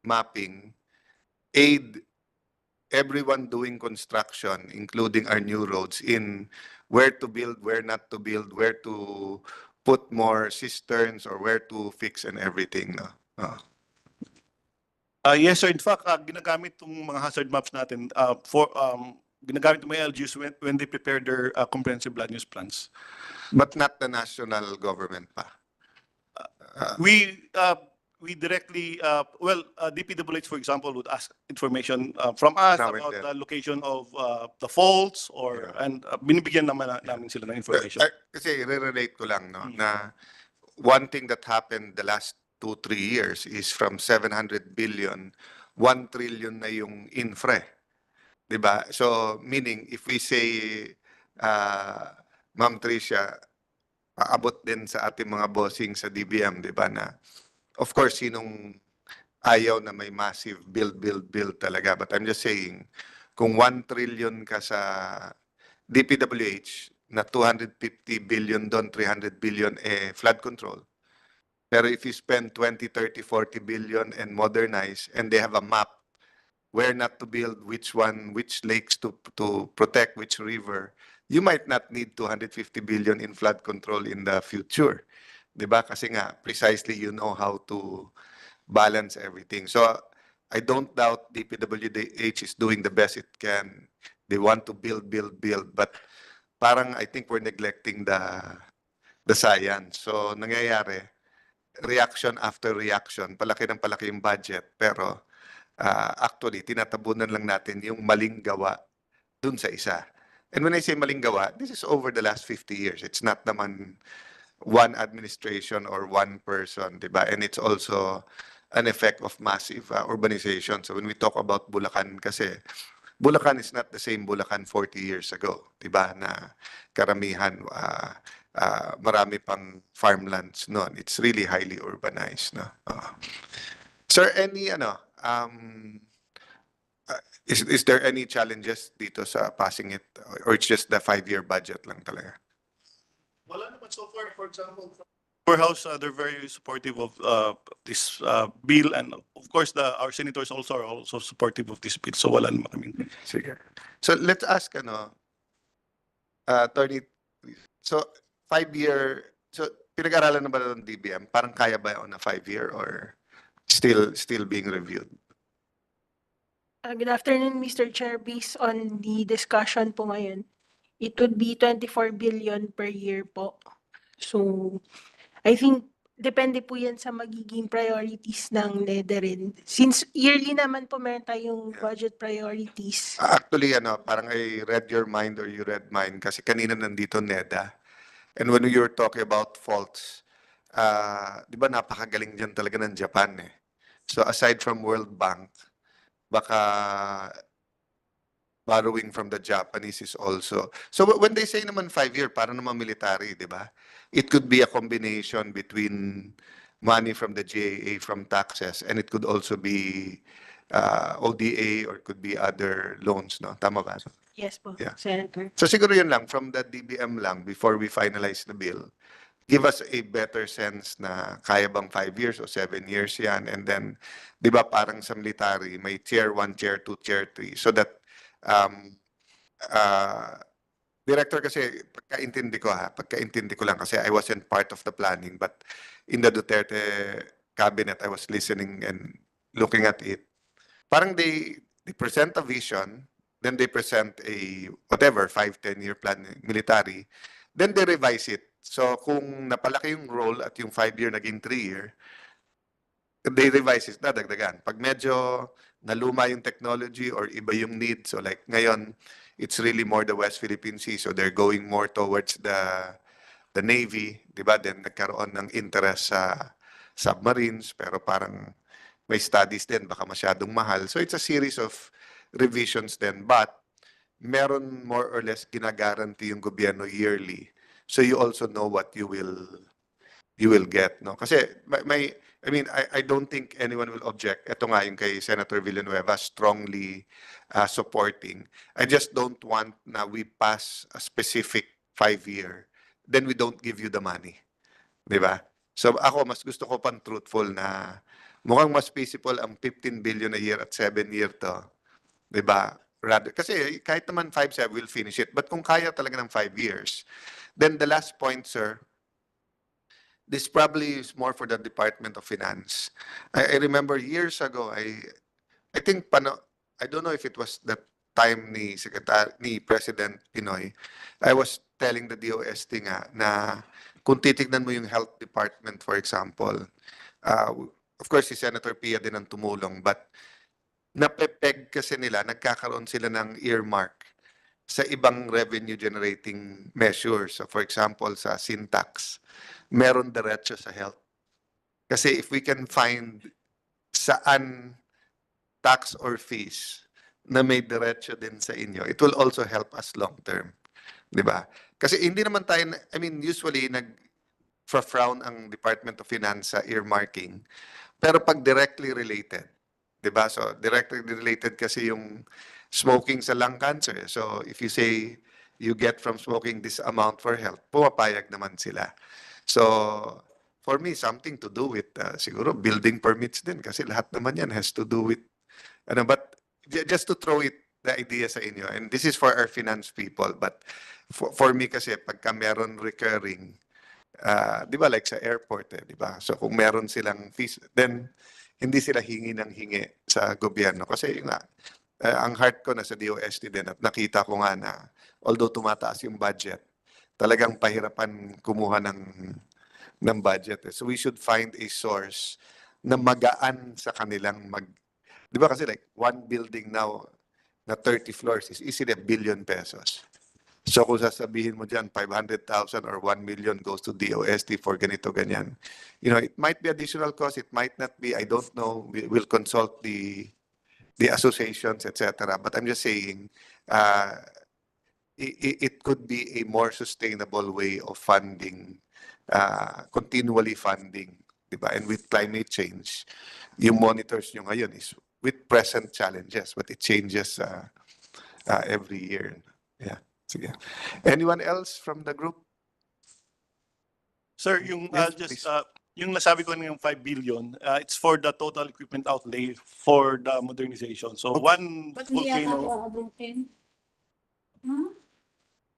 mapping aid everyone doing construction, including our new roads, in where to build, where not to build, where to put more cisterns or where to fix and everything, no? Yes, sir. In fact, ginagamit itong mga hazard maps natin ginagamit ng mga LGUs when they prepare their comprehensive land use plans. But not the national government pa. We directly, DPWH, for example, would ask information from us Now and about then. the location of the faults and binibigyan naman namin sila ng information. Kasi re-relate ko lang, no, na one thing that happened the last 2-3 years is from 700 billion, 1 trillion na yung infra. Diba? So, meaning, if we say, Ma'am Tricia, aabot din sa ating mga bossing sa DBM, diba, na, of course, sinong ayaw na may massive build talaga. But I'm just saying, kung 1 trillion ka sa DPWH, na 250 billion doon, 300 billion flood control. Pero if you spend 20, 30, 40 billion and modernize, and they have a map where not to build, which lakes to protect, which river, you might not need 250 billion in flood control in the future. Diba? Kasi nga, precisely you know how to balance everything. So I don't doubt DPWH is doing the best it can. They want to build, but parang I think we're neglecting the science. So nangyayari, reaction after reaction, palaki ng palaki yung budget, pero actually, tinatabunan lang natin yung maling gawa dun sa isa. And when I say maling gawa, this is over the last 50 years. It's not naman one administration or one person, diba? And it's also an effect of massive urbanization. So when we talk about Bulacan kasi, Bulacan is not the same Bulacan 40 years ago, diba? Na karamihan, marami pang farmlands noon. It's really highly urbanized, no? Sir, any is there any challenges dito sa passing it, or it's just the 5-year budget lang talaga? Wala naman so far. For example, our house, they're very supportive of this bill, and of course, our senators also are also supportive of this bill. So wala naman kami. Sige. So let's ask attorney, so 5-year, so pinag-aralan na ba ng DBM? Parang kaya ba on a 5-year or still being reviewed? Good afternoon, Mr. Chair. Based on the discussion po ngayon, it would be 24 billion per year po. So, I think depende po yan sa magiging priorities ng NEDA rin. Since yearly naman po meron tayong Yeah. budget priorities. Actually, parang I read your mind or you read mine kasi kanina nandito NEDA. And when you were talking about faults, di ba napakagaling dyan talaga ng Japan eh. So aside from World Bank, baka borrowing from the Japanese is also. So when they say naman 5-year, para naman military, di ba? It could be a combination between money from the GAA from taxes and it could also be ODA or it could be other loans, no? Tama ba? Yes po, Yeah. Senator. So siguro yun lang, from the DBM lang, before we finalize the bill, give us a better sense na kaya bang 5 years o 7 years yan. And then, di ba parang sa military, may tier 1, tier 2, tier 3. So that, Director kasi, pagkaintindi ko lang kasi I wasn't part of the planning, but in the Duterte cabinet, I was listening and looking at it. Parang they present a vision, then they present a whatever 5-10 year plan military, then they revise it. So kung napalaki yung role at yung 5-year naging 3-year, they revise it, dadagdagan. Pag medyo naluma yung technology or iba yung need, so like ngayon, it's really more the West Philippine Sea, so they're going more towards the Navy, di ba? Then nagkaroon ng interest sa submarines, pero parang may studies din, baka masyadong mahal. So it's a series of revisions then, but meron more or less ginagaranti yung gobyerno yearly. So you also know what you will get, no? Kasi I don't think anyone will object. Ito nga yung kay Senator Villanueva strongly supporting. I just don't want na we pass a specific 5-year, then we don't give you the money. Di ba? So ako, mas gusto ko pang truthful na mukhang mas feasible ang 15 billion a year at 7-year to. Di ba? Rather, kasi kahit naman 5-7, we'll finish it. But kung kaya talaga ng 5 years, then the last point, sir, this probably is more for the Department of Finance. I remember years ago, I think I don't know if it was the time ni President Pinoy. I was telling the DOST nga na kung titignan mo yung health department, for example, of course si Senator Pia din ang tumulong, but napepeg kasi nila, nagkakaroon sila ng earmark sa ibang revenue generating measures. So for example, sa sin tax, meron diretso sa health. Kasi if we can find saan tax or fees na may diretso din sa inyo, it will also help us long term. Di ba? Kasi hindi naman tayo, usually nag-frown ang Department of Finance sa earmarking. Pero pag directly related, di ba? So directly related kasi yung smoking sa lung cancer. So if you say you get from smoking this amount for health, pumapayag naman sila. So for me, something to do with siguro building permits din kasi lahat naman yan has to do with but just to throw the idea sa inyo, and this is for our finance people, but for me kasi pagka meron recurring, di ba like sa airport di ba? So kung meron silang fees, then hindi sila hingi ng hingi sa gobyerno kasi nga ang heart ko na sa DOST din at nakita ko nga na although tumataas yung budget, talagang pahirapan kumuha ng budget. So we should find a source na magaan sa kanilang di ba kasi like one building now na 30 floors is easily 1 billion pesos. So kung sasabihin mo dyan 500,000 or 1 million goes to DOST for ganito ganyan, it might be additional cost, it might not be, I don't know. We'll consult the associations, etc. But I'm just saying it could be a more sustainable way of funding, continually funding, di ba? And with climate change, yung monitors nyo ngayon is with present challenges, but it changes every year. Yeah. Sige. Anyone else from the group? Sir, Yes, please. yung nasabi ko ng 5 billion, it's for the total equipment outlay for the modernization. So one volcano,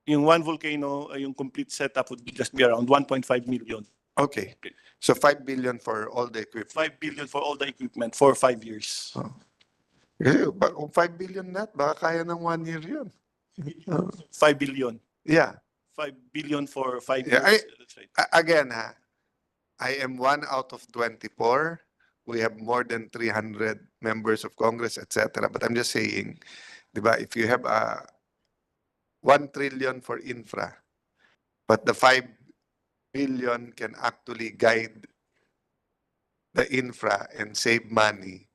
yung one volcano, yung complete setup would just be around 1.5 million. Okay. So 5 billion for all the equipment. 5 billion for all the equipment for 5 years. Kasi kung 5 billion na, baka kaya ng 1 year yun. 5 billion. Yeah. 5 billion for 5 Yeah, years. That's right. Again, I am 1 out of 24. We have more than 300 members of Congress, etc. But I'm just saying, diba, if you have 1 trillion for infra, but the 5 billion can actually guide the infra and save money,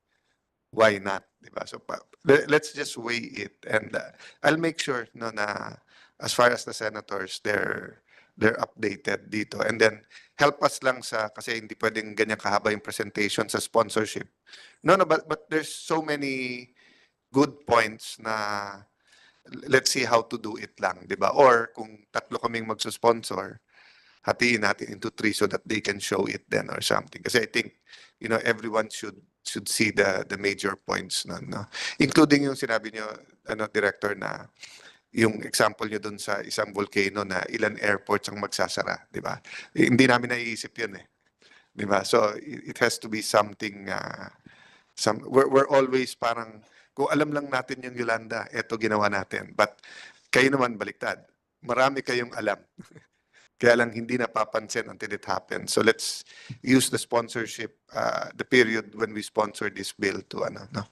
why not? Diba? So let's just weigh it, and I'll make sure no na as far as the senators, they're updated dito, and then help us lang sa kasi hindi pwedeng ganyan kahaba yung presentation sa sponsorship. No, but there's so many good points na let's see how to do it lang, di ba? Or kung tatlo kaming magsusponsor, hatiin natin into 3 so that they can show it then or something. Kasi I think, everyone should see the major points nun, no? Including yung sinabi niyo, Director, na yung example niyo dun sa isang volcano na ilan airports ang magsasara, di ba? Hindi namin naiisip yun eh. Di ba? So it has to be something, we're always parang, kung alam lang natin yung Yolanda, eto ginawa natin. But kayo naman baliktad. Marami kayong alam. Kaya lang hindi napapansin until it happens. So let's use the sponsorship, the period when we sponsor this bill to no?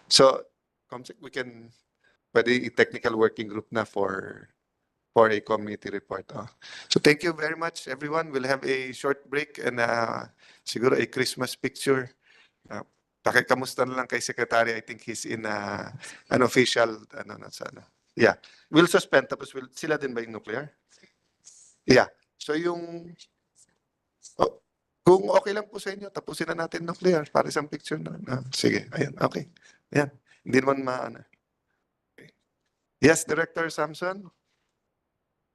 So we can pwede i-technical working group na for a committee report. So thank you very much, everyone. We'll have a short break and siguro a Christmas picture. Pakikamusta na lang kay Secretary. I think he's in an official, Yeah. We'll suspend, tapos sila din ba yung nuclear? Yeah. So yung, kung okay lang po sa inyo, tapusin na natin nuclear para isang picture na. Sige, ayan, okay. Ayan. Hindi naman Okay. Yes, Director Samson?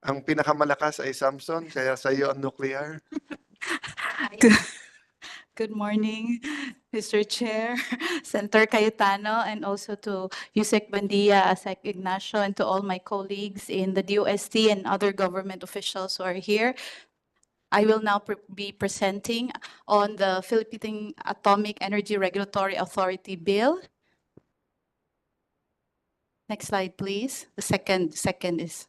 Ang pinakamalakas ay Samson, kaya sa iyo ang nuclear. Good morning, Mr. Chair, Senator Cayetano, and also to Yusek Bandia, Asek Ignacio, and to all my colleagues in the DOST and other government officials who are here. I will now be presenting on the Philippine Atomic Energy Regulatory Authority Bill. Next slide, please. The second is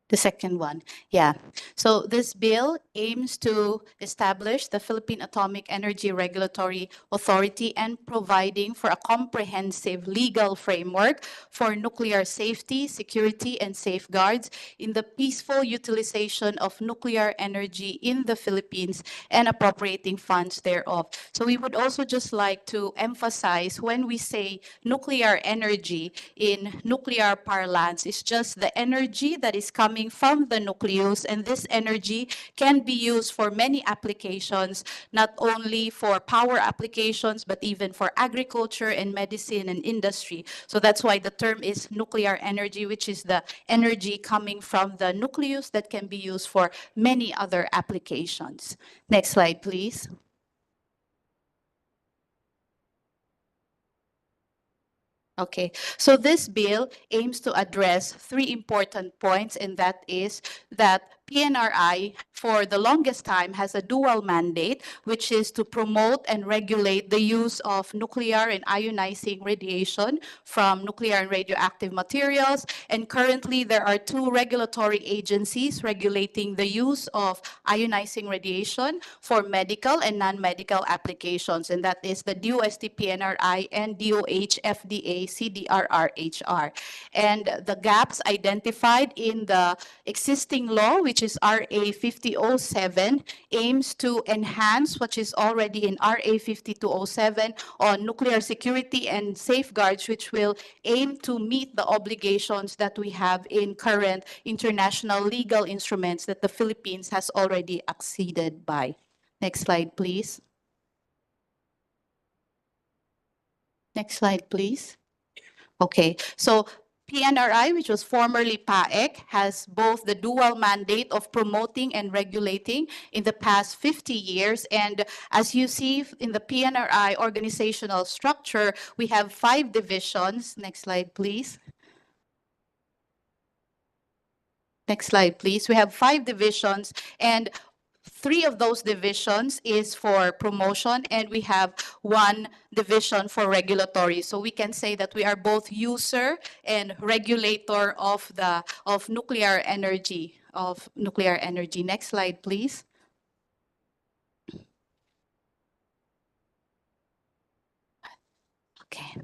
the second one. Yeah. So this bill aims to establish the Philippine Atomic Energy Regulatory Authority and providing for a comprehensive legal framework for nuclear safety, security, and safeguards in the peaceful utilization of nuclear energy in the Philippines and appropriating funds thereof. So we would also just like to emphasize when we say nuclear energy in nuclear parlance, it's just the energy that is coming from the nucleus, and this energy can be used for many applications, not only for power applications, but even for agriculture and medicine and industry. So that's why the term is nuclear energy, which is the energy coming from the nucleus that can be used for many other applications. Next slide, please. Okay, so this bill aims to address 3 important points, and that is that PNRI, for the longest time, has a dual mandate, which is to promote and regulate the use of nuclear and ionizing radiation from nuclear and radioactive materials. And currently, there are 2 regulatory agencies regulating the use of ionizing radiation for medical and non-medical applications, and that is the DOST PNRI and DOH FDA CDRR-HR. And the gaps identified in the existing law, which is RA 5007, aims to enhance what is already in RA 5207 on nuclear security and safeguards, which will aim to meet the obligations that we have in current international legal instruments that the Philippines has already acceded by. Next slide, please. Next slide, please. Okay, so PNRI, which was formerly PAEC, has both the dual mandate of promoting and regulating in the past 50 years. And as you see in the PNRI organizational structure, we have 5 divisions. Next slide, please. Next slide, please. We have 5 divisions, and 3 of those divisions is for promotion, and we have 1 division for regulatory. So we can say that we are both user and regulator of nuclear energy. Next slide, please. Okay.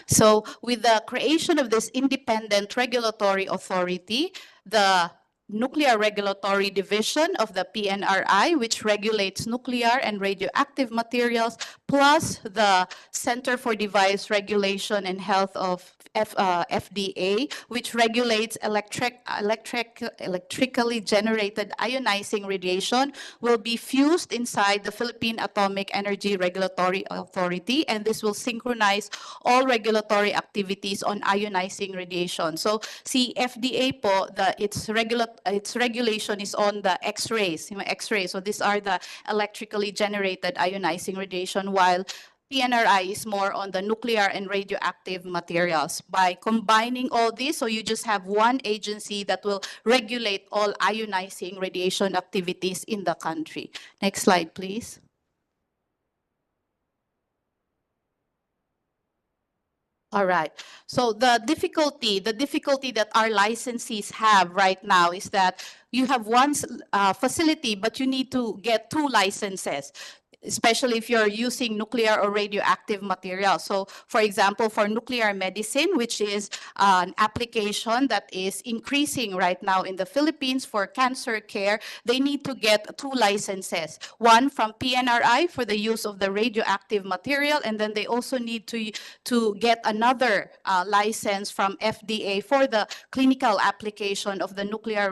So with the creation of this independent regulatory authority, the Nuclear Regulatory Division of the PNRI, which regulates nuclear and radioactive materials, plus the Center for Device Regulation and Health of FDA, which regulates electrically generated ionizing radiation, will be fused inside the Philippine Atomic Energy Regulatory Authority, and this will synchronize all regulatory activities on ionizing radiation. So, see, FDA po, its regulation is on the X-rays, X-rays. So these are the electrically generated ionizing radiation, while PNRI is more on the nuclear and radioactive materials. By combining all this, so you just have one agency that will regulate all ionizing radiation activities in the country. Next slide, please. All right. So the difficulty that our licensees have right now is that you have one facility, but you need to get 2 licenses, especially if you're using nuclear or radioactive material. So for example, for nuclear medicine, which is an application that is increasing right now in the Philippines for cancer care, they need to get 2 licenses. One from PNRI for the use of the radioactive material, and then they also need to get another license from FDA for the clinical application of the nuclear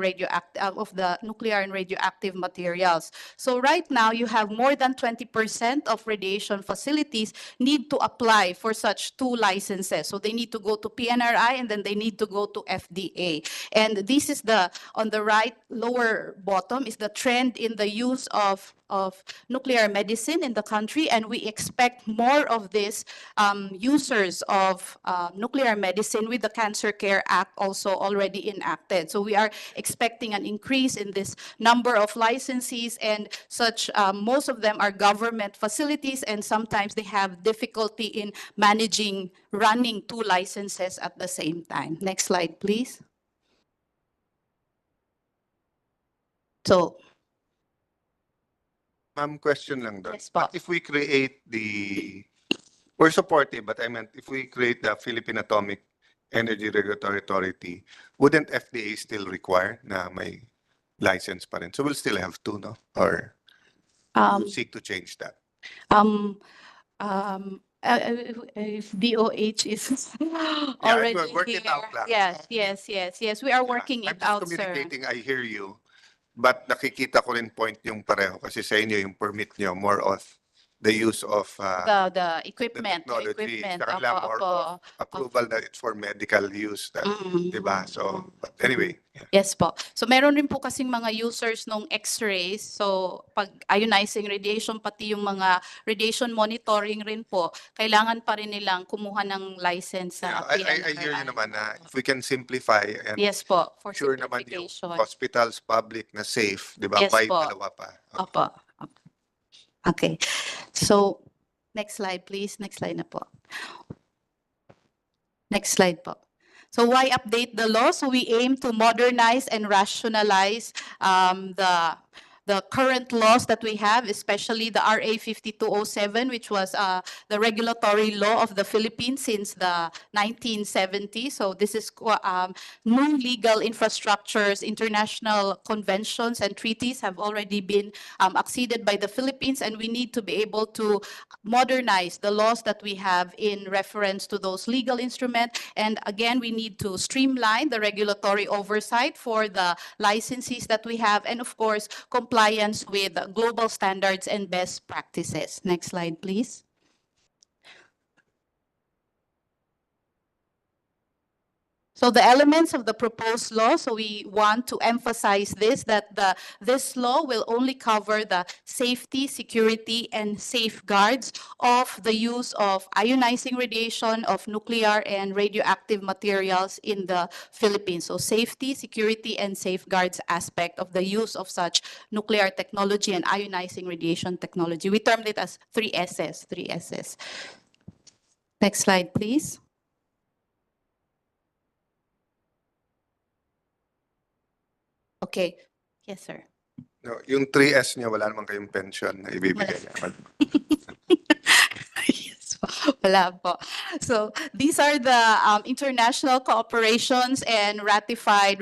and radioactive materials. So right now you have more than 20% of radiation facilities need to apply for such 2 licenses. So they need to go to PNRI and then they need to go to FDA. And this is on the right lower bottom is the trend in the use of nuclear medicine in the country, and we expect more of this users of nuclear medicine with the Cancer Care Act also already enacted. So we are expecting an increase in this number of licensees, and such most of them are government facilities, and sometimes they have difficulty in running 2 licenses at the same time. Next slide, please. So, Ma'am, question lang doon. Yes po. But if we create we're supportive, but I meant if we create the Philippine Atomic Energy Regulatory Authority, wouldn't FDA still require na may license pa rin? So we'll still have 2, no? Or you seek to change that? If DOH is already work here. it out lang. Yes. We are working I'm it just out, sir. communicating, I hear you. But nakikita ko rin point yung pareho kasi sa inyo yung permit nyo more of the use of The equipment. technology. Equipment. Sa kanila more of approval that it's for medical use. Diba? So, but anyway. Yeah. Yes po. So meron rin po kasing mga users nung X-rays. So pag ionizing radiation, pati yung mga radiation monitoring rin po, kailangan pa rin nilang kumuha ng license sa I hear you naman na if we can simplify and Yes po, for sure naman yung simplification. hospitals, public na safe, di ba? Yes Why po. dalawa pa? Opo. Okay. So, next slide, please. Next slide na po. Next slide po. So why update the law? So we aim to modernize and rationalize the current laws that we have, especially the RA 5207, which was the regulatory law of the Philippines since the 1970s. So this is new legal infrastructures, international conventions and treaties have already been acceded by the Philippines, and we need to be able to modernize the laws that we have in reference to those legal instruments. And again, we need to streamline the regulatory oversight for the licensees that we have, and of course, compliance with global standards and best practices. Next slide, please. So the elements of the proposed law, so we want to emphasize this, that this law will only cover the safety, security, and safeguards of the use of ionizing radiation of nuclear and radioactive materials in the Philippines. So safety, security, and safeguards aspect of the use of such nuclear technology and ionizing radiation technology. We termed it as 3Ss, 3Ss. Next slide, please. Okay. Yes, sir. No, yung 3S niya, wala naman kayong pension na ibibigay. Yes po. Wala po. So these are the international cooperations and ratified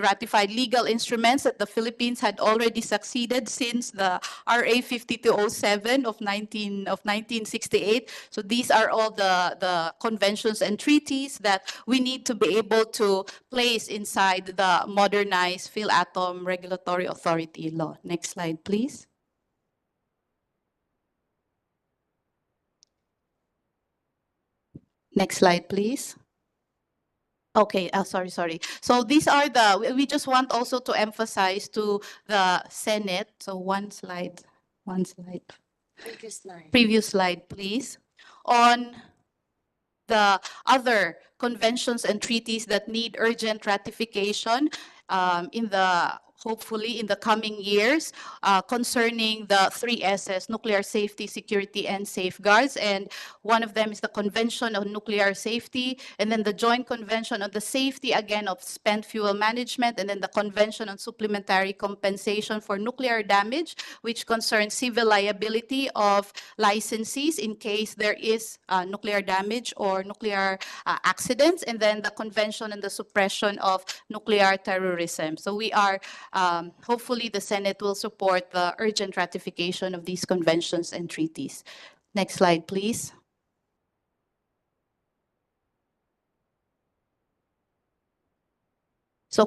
legal instruments that the Philippines had already succeeded since the RA 5207 of 1968. So these are all the conventions and treaties that we need to be able to place inside the modernized Philatom Regulatory Authority law. Next slide, please. Next slide, please. Okay, sorry. So these are we just want also to emphasize to the Senate. So one slide. Previous slide, please. On the other conventions and treaties that need urgent ratification hopefully in the coming years concerning the 3Ss, nuclear safety, security, and safeguards. And one of them is the Convention on Nuclear Safety, and then the Joint Convention on the Safety, again, of Spent Fuel Management, and then the Convention on Supplementary Compensation for Nuclear Damage, which concerns civil liability of licensees in case there is nuclear damage or nuclear accidents, and then the Convention on the Suppression of Nuclear Terrorism. So we are, hopefully the Senate will support the urgent ratification of these conventions and treaties. Next slide, please. So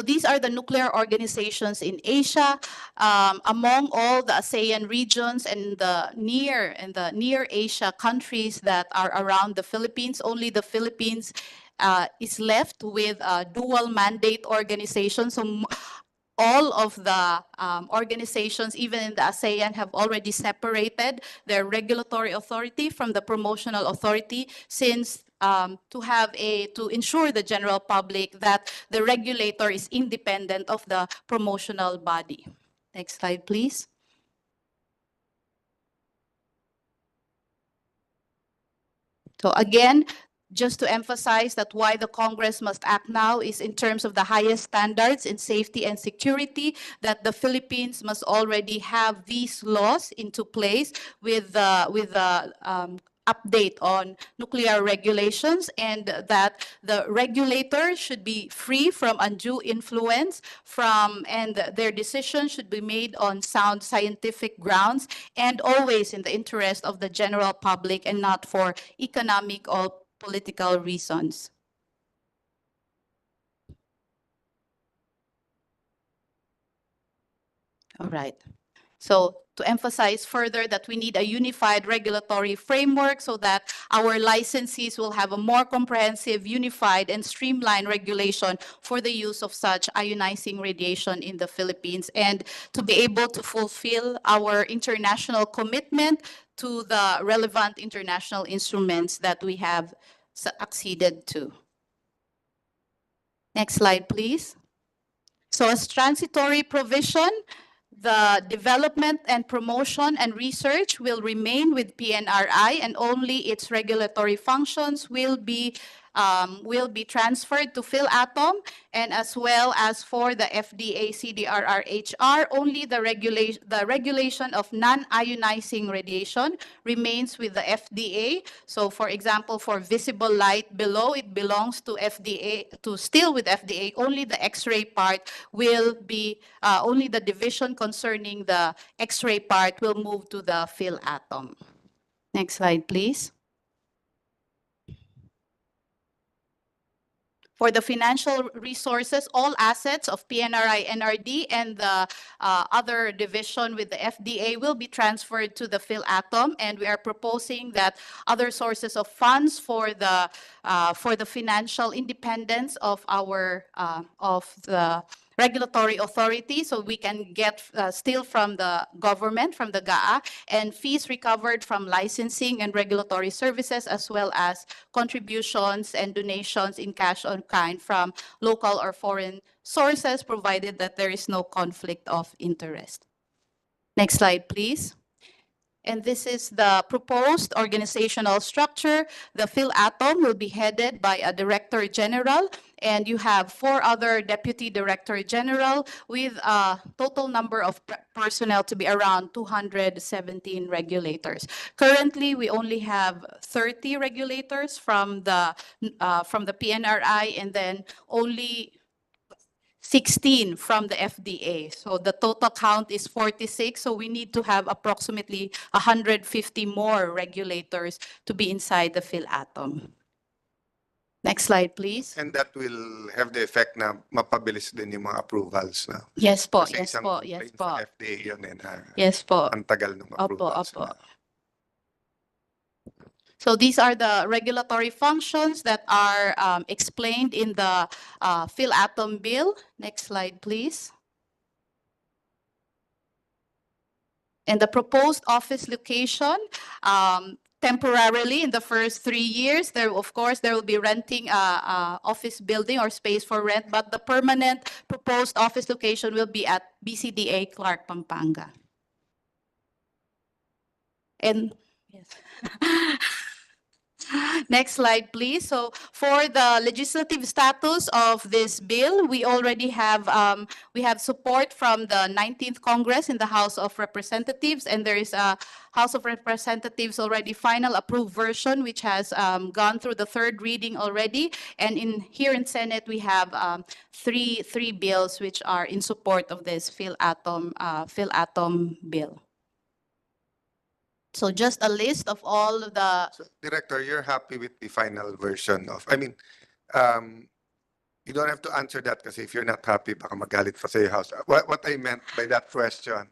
these are the nuclear organizations in Asia. Among all the ASEAN regions and the near Asia countries that are around the Philippines, only the Philippines is left with a dual mandate organization. So all of the organizations, even in the ASEAN, have already separated their regulatory authority from the promotional authority, since to ensure the general public that the regulator is independent of the promotional body. Next slide, please. So again, just to emphasize that why the Congress must act now is in terms of the highest standards in safety and security, that the Philippines must already have these laws into place with the update on nuclear regulations, and that the regulator should be free from undue influence and their decisions should be made on sound scientific grounds and always in the interest of the general public and not for economic or political reasons. All right. So to emphasize further that we need a unified regulatory framework so that our licensees will have a more comprehensive, unified, and streamlined regulation for the use of such ionizing radiation in the Philippines, and to be able to fulfill our international commitment to the relevant international instruments that we have acceded to. Next slide, please. So as transitory provision, the development and promotion and research will remain with PNRI, and only its regulatory functions will be transferred to Philatom, and as well as for the FDA CDRR-HR, only the regulation of non-ionizing radiation remains with the FDA. So for example, for visible light below, it belongs to FDA, still with FDA. Only the X-ray part will be, only the division concerning the X-ray part will move to the Philatom. Next slide, please. For the financial resources, all assets of PNRI, NRD, and the other division with the FDA will be transferred to the PhilAtom, and we are proposing that other sources of funds for the financial independence of our of the regulatory authority, so we can get still from the government, from the GAA, and fees recovered from licensing and regulatory services, as well as contributions and donations in cash or kind from local or foreign sources, provided that there is no conflict of interest. Next slide, please. And this is the proposed organizational structure. The PhilAtom will be headed by a Director General, and you have 4 other Deputy Director General with a total number of personnel to be around 217 regulators. Currently, we only have 30 regulators from the PNRI, and then only 16 from the FDA. So the total count is 46. So we need to have approximately 150 more regulators to be inside the PhilAtom. Next slide, please. And that will have the effect na mapabilis din yung mga approvals na. Yes po, Kasi yes isang po, complaint yes po. sa FDA yun eh na Yes po. ang tagal ng Opo, approvals. opo. So these are the regulatory functions that are explained in the PhilAtom bill. Next slide, please. And the proposed office location, temporarily in the first 3 years, of course, there will be renting a office building or space for rent, but the permanent proposed office location will be at BCDA Clark, Pampanga. And yes. Next slide, please. So for the legislative status of this bill, we already have support from the 19th Congress in the House of Representatives, and there is a House of Representatives already final approved version, which has gone through the 3rd reading already. And here in Senate, we have three bills which are in support of this PhilAtom bill. So just a list of all of the. So, Director, you're happy with the final version of, you don't have to answer that kasi if you're not happy, baka magalit pa sa your house. What I meant by that question,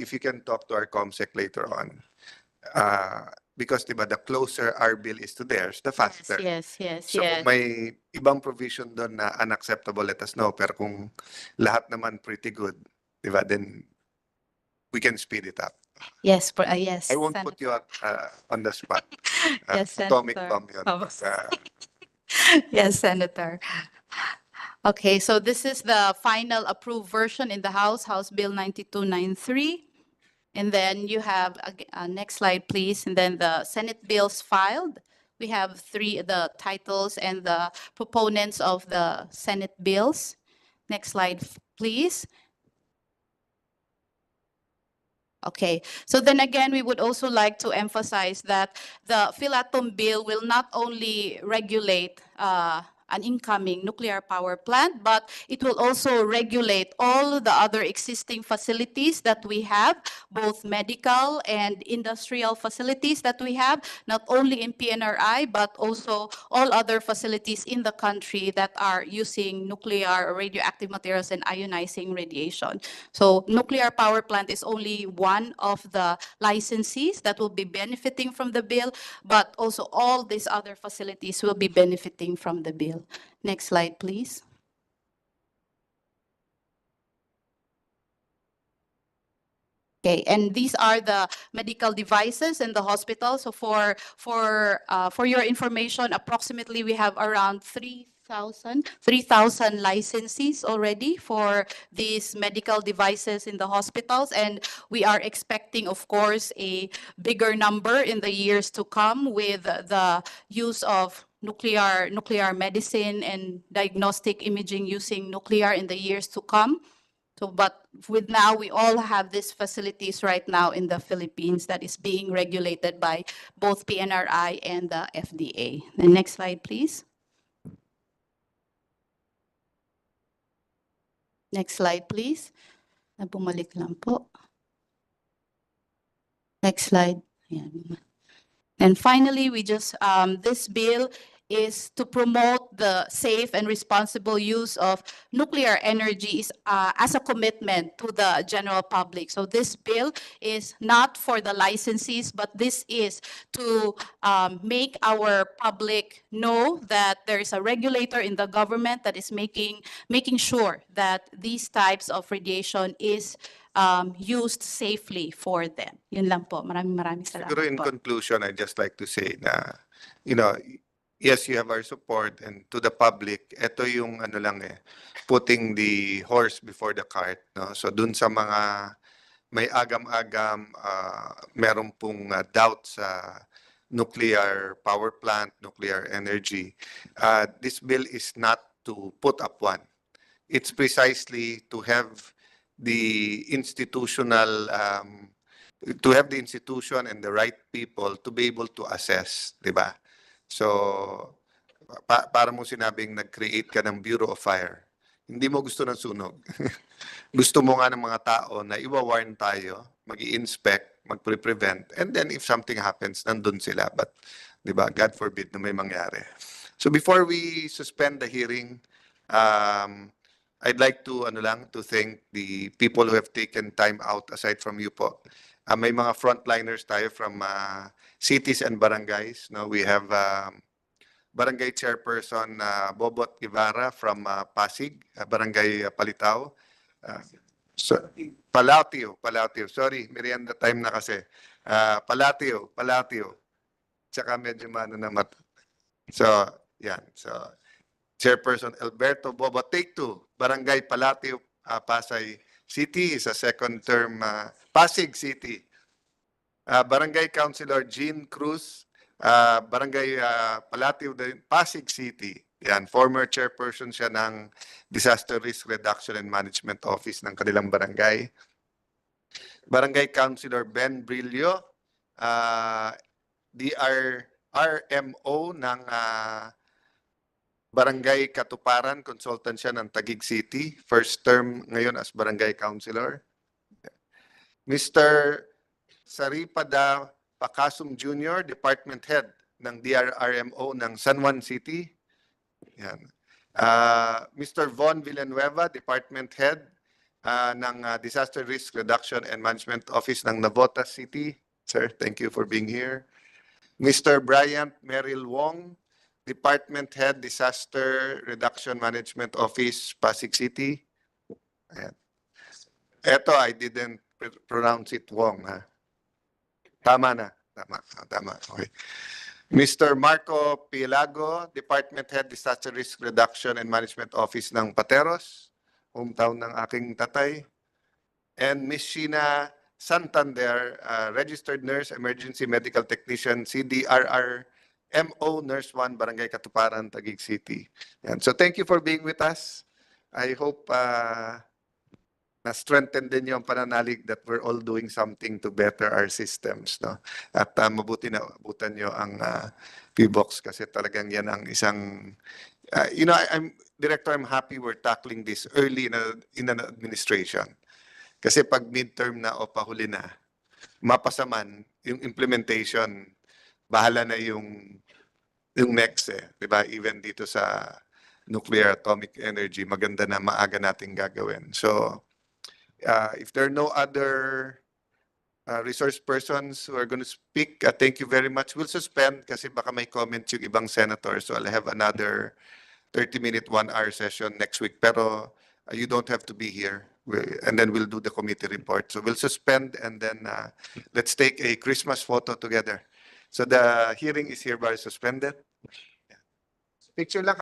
if you can talk to our ComSec later on, because diba, the closer our bill is to theirs, the faster. Yes. So kung may ibang provision doon na unacceptable, let us know. Pero kung lahat naman pretty good, diba, then we can speed it up. Yes, yes. I won't Senator. put you on the spot. Yes, Atomic Senator. bomb yun. Yes, Senator. Okay, so this is the final approved version in the House Bill 9293. And then you have, next slide, please. And then the Senate bills filed. We have the titles and the proponents of the Senate bills. Next slide, please. Okay, so then again, we would also like to emphasize that the PhilAtom bill will not only regulate an incoming nuclear power plant, but it will also regulate all the other existing facilities that we have, both medical and industrial facilities that we have, not only in PNRI, but also all other facilities in the country that are using nuclear or radioactive materials and ionizing radiation. So nuclear power plant is only one of the licensees that will be benefiting from the bill, but also all these other facilities will be benefiting from the bill. Next slide, please. Okay, and these are the medical devices in the hospital. So for your information, approximately we have around 3,000 licensees already for these medical devices in the hospitals, and we are expecting, of course, a bigger number in the years to come with the use of nuclear medicine and diagnostic imaging using nuclear in the years to come. So, but with now, we all have these facilities right now in the Philippines that is being regulated by both PNRI and the FDA. The next slide, please. Next slide, please. Bumalik lang po. Next slide. Ayan. And finally, this bill is to promote the safe and responsible use of nuclear energy as a commitment to the general public. So this bill is not for the licensees, but this is to make our public know that there is a regulator in the government that is making sure that these types of radiation is used safely for them. Yun lang po. Maraming Siguro salamat in po. conclusion, I'd just like to say na, you know, yes, you have our support, and to the public, ito yung ano lang putting the horse before the cart, no? So dun sa mga may agam-agam, meron pong doubt sa nuclear power plant, nuclear energy, this bill is not to put up one. It's precisely to have the institutional institution and the right people to be able to assess, di ba? So, para mo sinabing nag-create ka ng Bureau of Fire, hindi mo gusto ng sunog. Gusto mo nga ng mga tao na iwa-warn tayo, mag-i-inspect, mag-prevent, and then if something happens, nandun sila. But, di ba, God forbid na may mangyari. So before we suspend the hearing, I'd like to to thank the people who have taken time out aside from you po. May mga frontliners tayo from cities and barangays. No, we have Barangay Chairperson Bobot Guevara from Pasig, Barangay Palitao. Palatio. Sorry, merienda time na kasi. Palatio. Tsaka medyo mano na So, yan. So, Chairperson Alberto Bobot, take 2. Barangay Palatio, Pasay City is a second term. Pasig City. Barangay Councilor Jean Cruz, Barangay Palatio, Pasig City. Yan, former chairperson siya ng Disaster Risk Reduction and Management Office ng kanilang barangay. Barangay Councilor Ben Brillo, RMO ng Barangay Katuparan, consultant siya ng Taguig City. First term ngayon as Barangay Councilor. Mr. Saripada Pacasum Jr., Department Head ng DRRMO ng San Juan City. Yan. Mr. Von Villanueva, Department Head ng Disaster Risk Reduction and Management Office ng Navotas City. Sir, thank you for being here. Mr. Bryant Merrill Wong, Department Head, Disaster Reduction Management Office, Pasig City. Ayan. Eto, I didn't pronounce it Wong. Ha? Tama na. Tama. Okay. Mr. Marco Pielago, Department Head, Disaster Risk Reduction and Management Office ng Pateros, hometown ng aking tatay. And Ms. Sheena Santander, Registered Nurse, Emergency Medical Technician, CDRR MO Nurse 1, Barangay Katuparan, Taguig City. And so thank you for being with us. I hope na-strengthen din yung pananalig that we're all doing something to better our systems. No? At mabuti na abutan nyo ang PHIVOLCS kasi talagang yan ang isang... Director, I'm happy we're tackling this early in an administration. Kasi pag midterm na o pahuli na, mapasaman yung implementation, bahala na yung next diba? Even dito sa nuclear atomic energy, maganda na maaga nating gagawin. So, if there are no other resource persons who are going to speak, thank you very much. We'll suspend kasi baka may comments yung ibang senator. So I'll have another 30-minute, 1-hour session next week. Pero you don't have to be here. And then we'll do the committee report. So we'll suspend and then let's take a Christmas photo together. So the hearing is hereby suspended. Picture lang.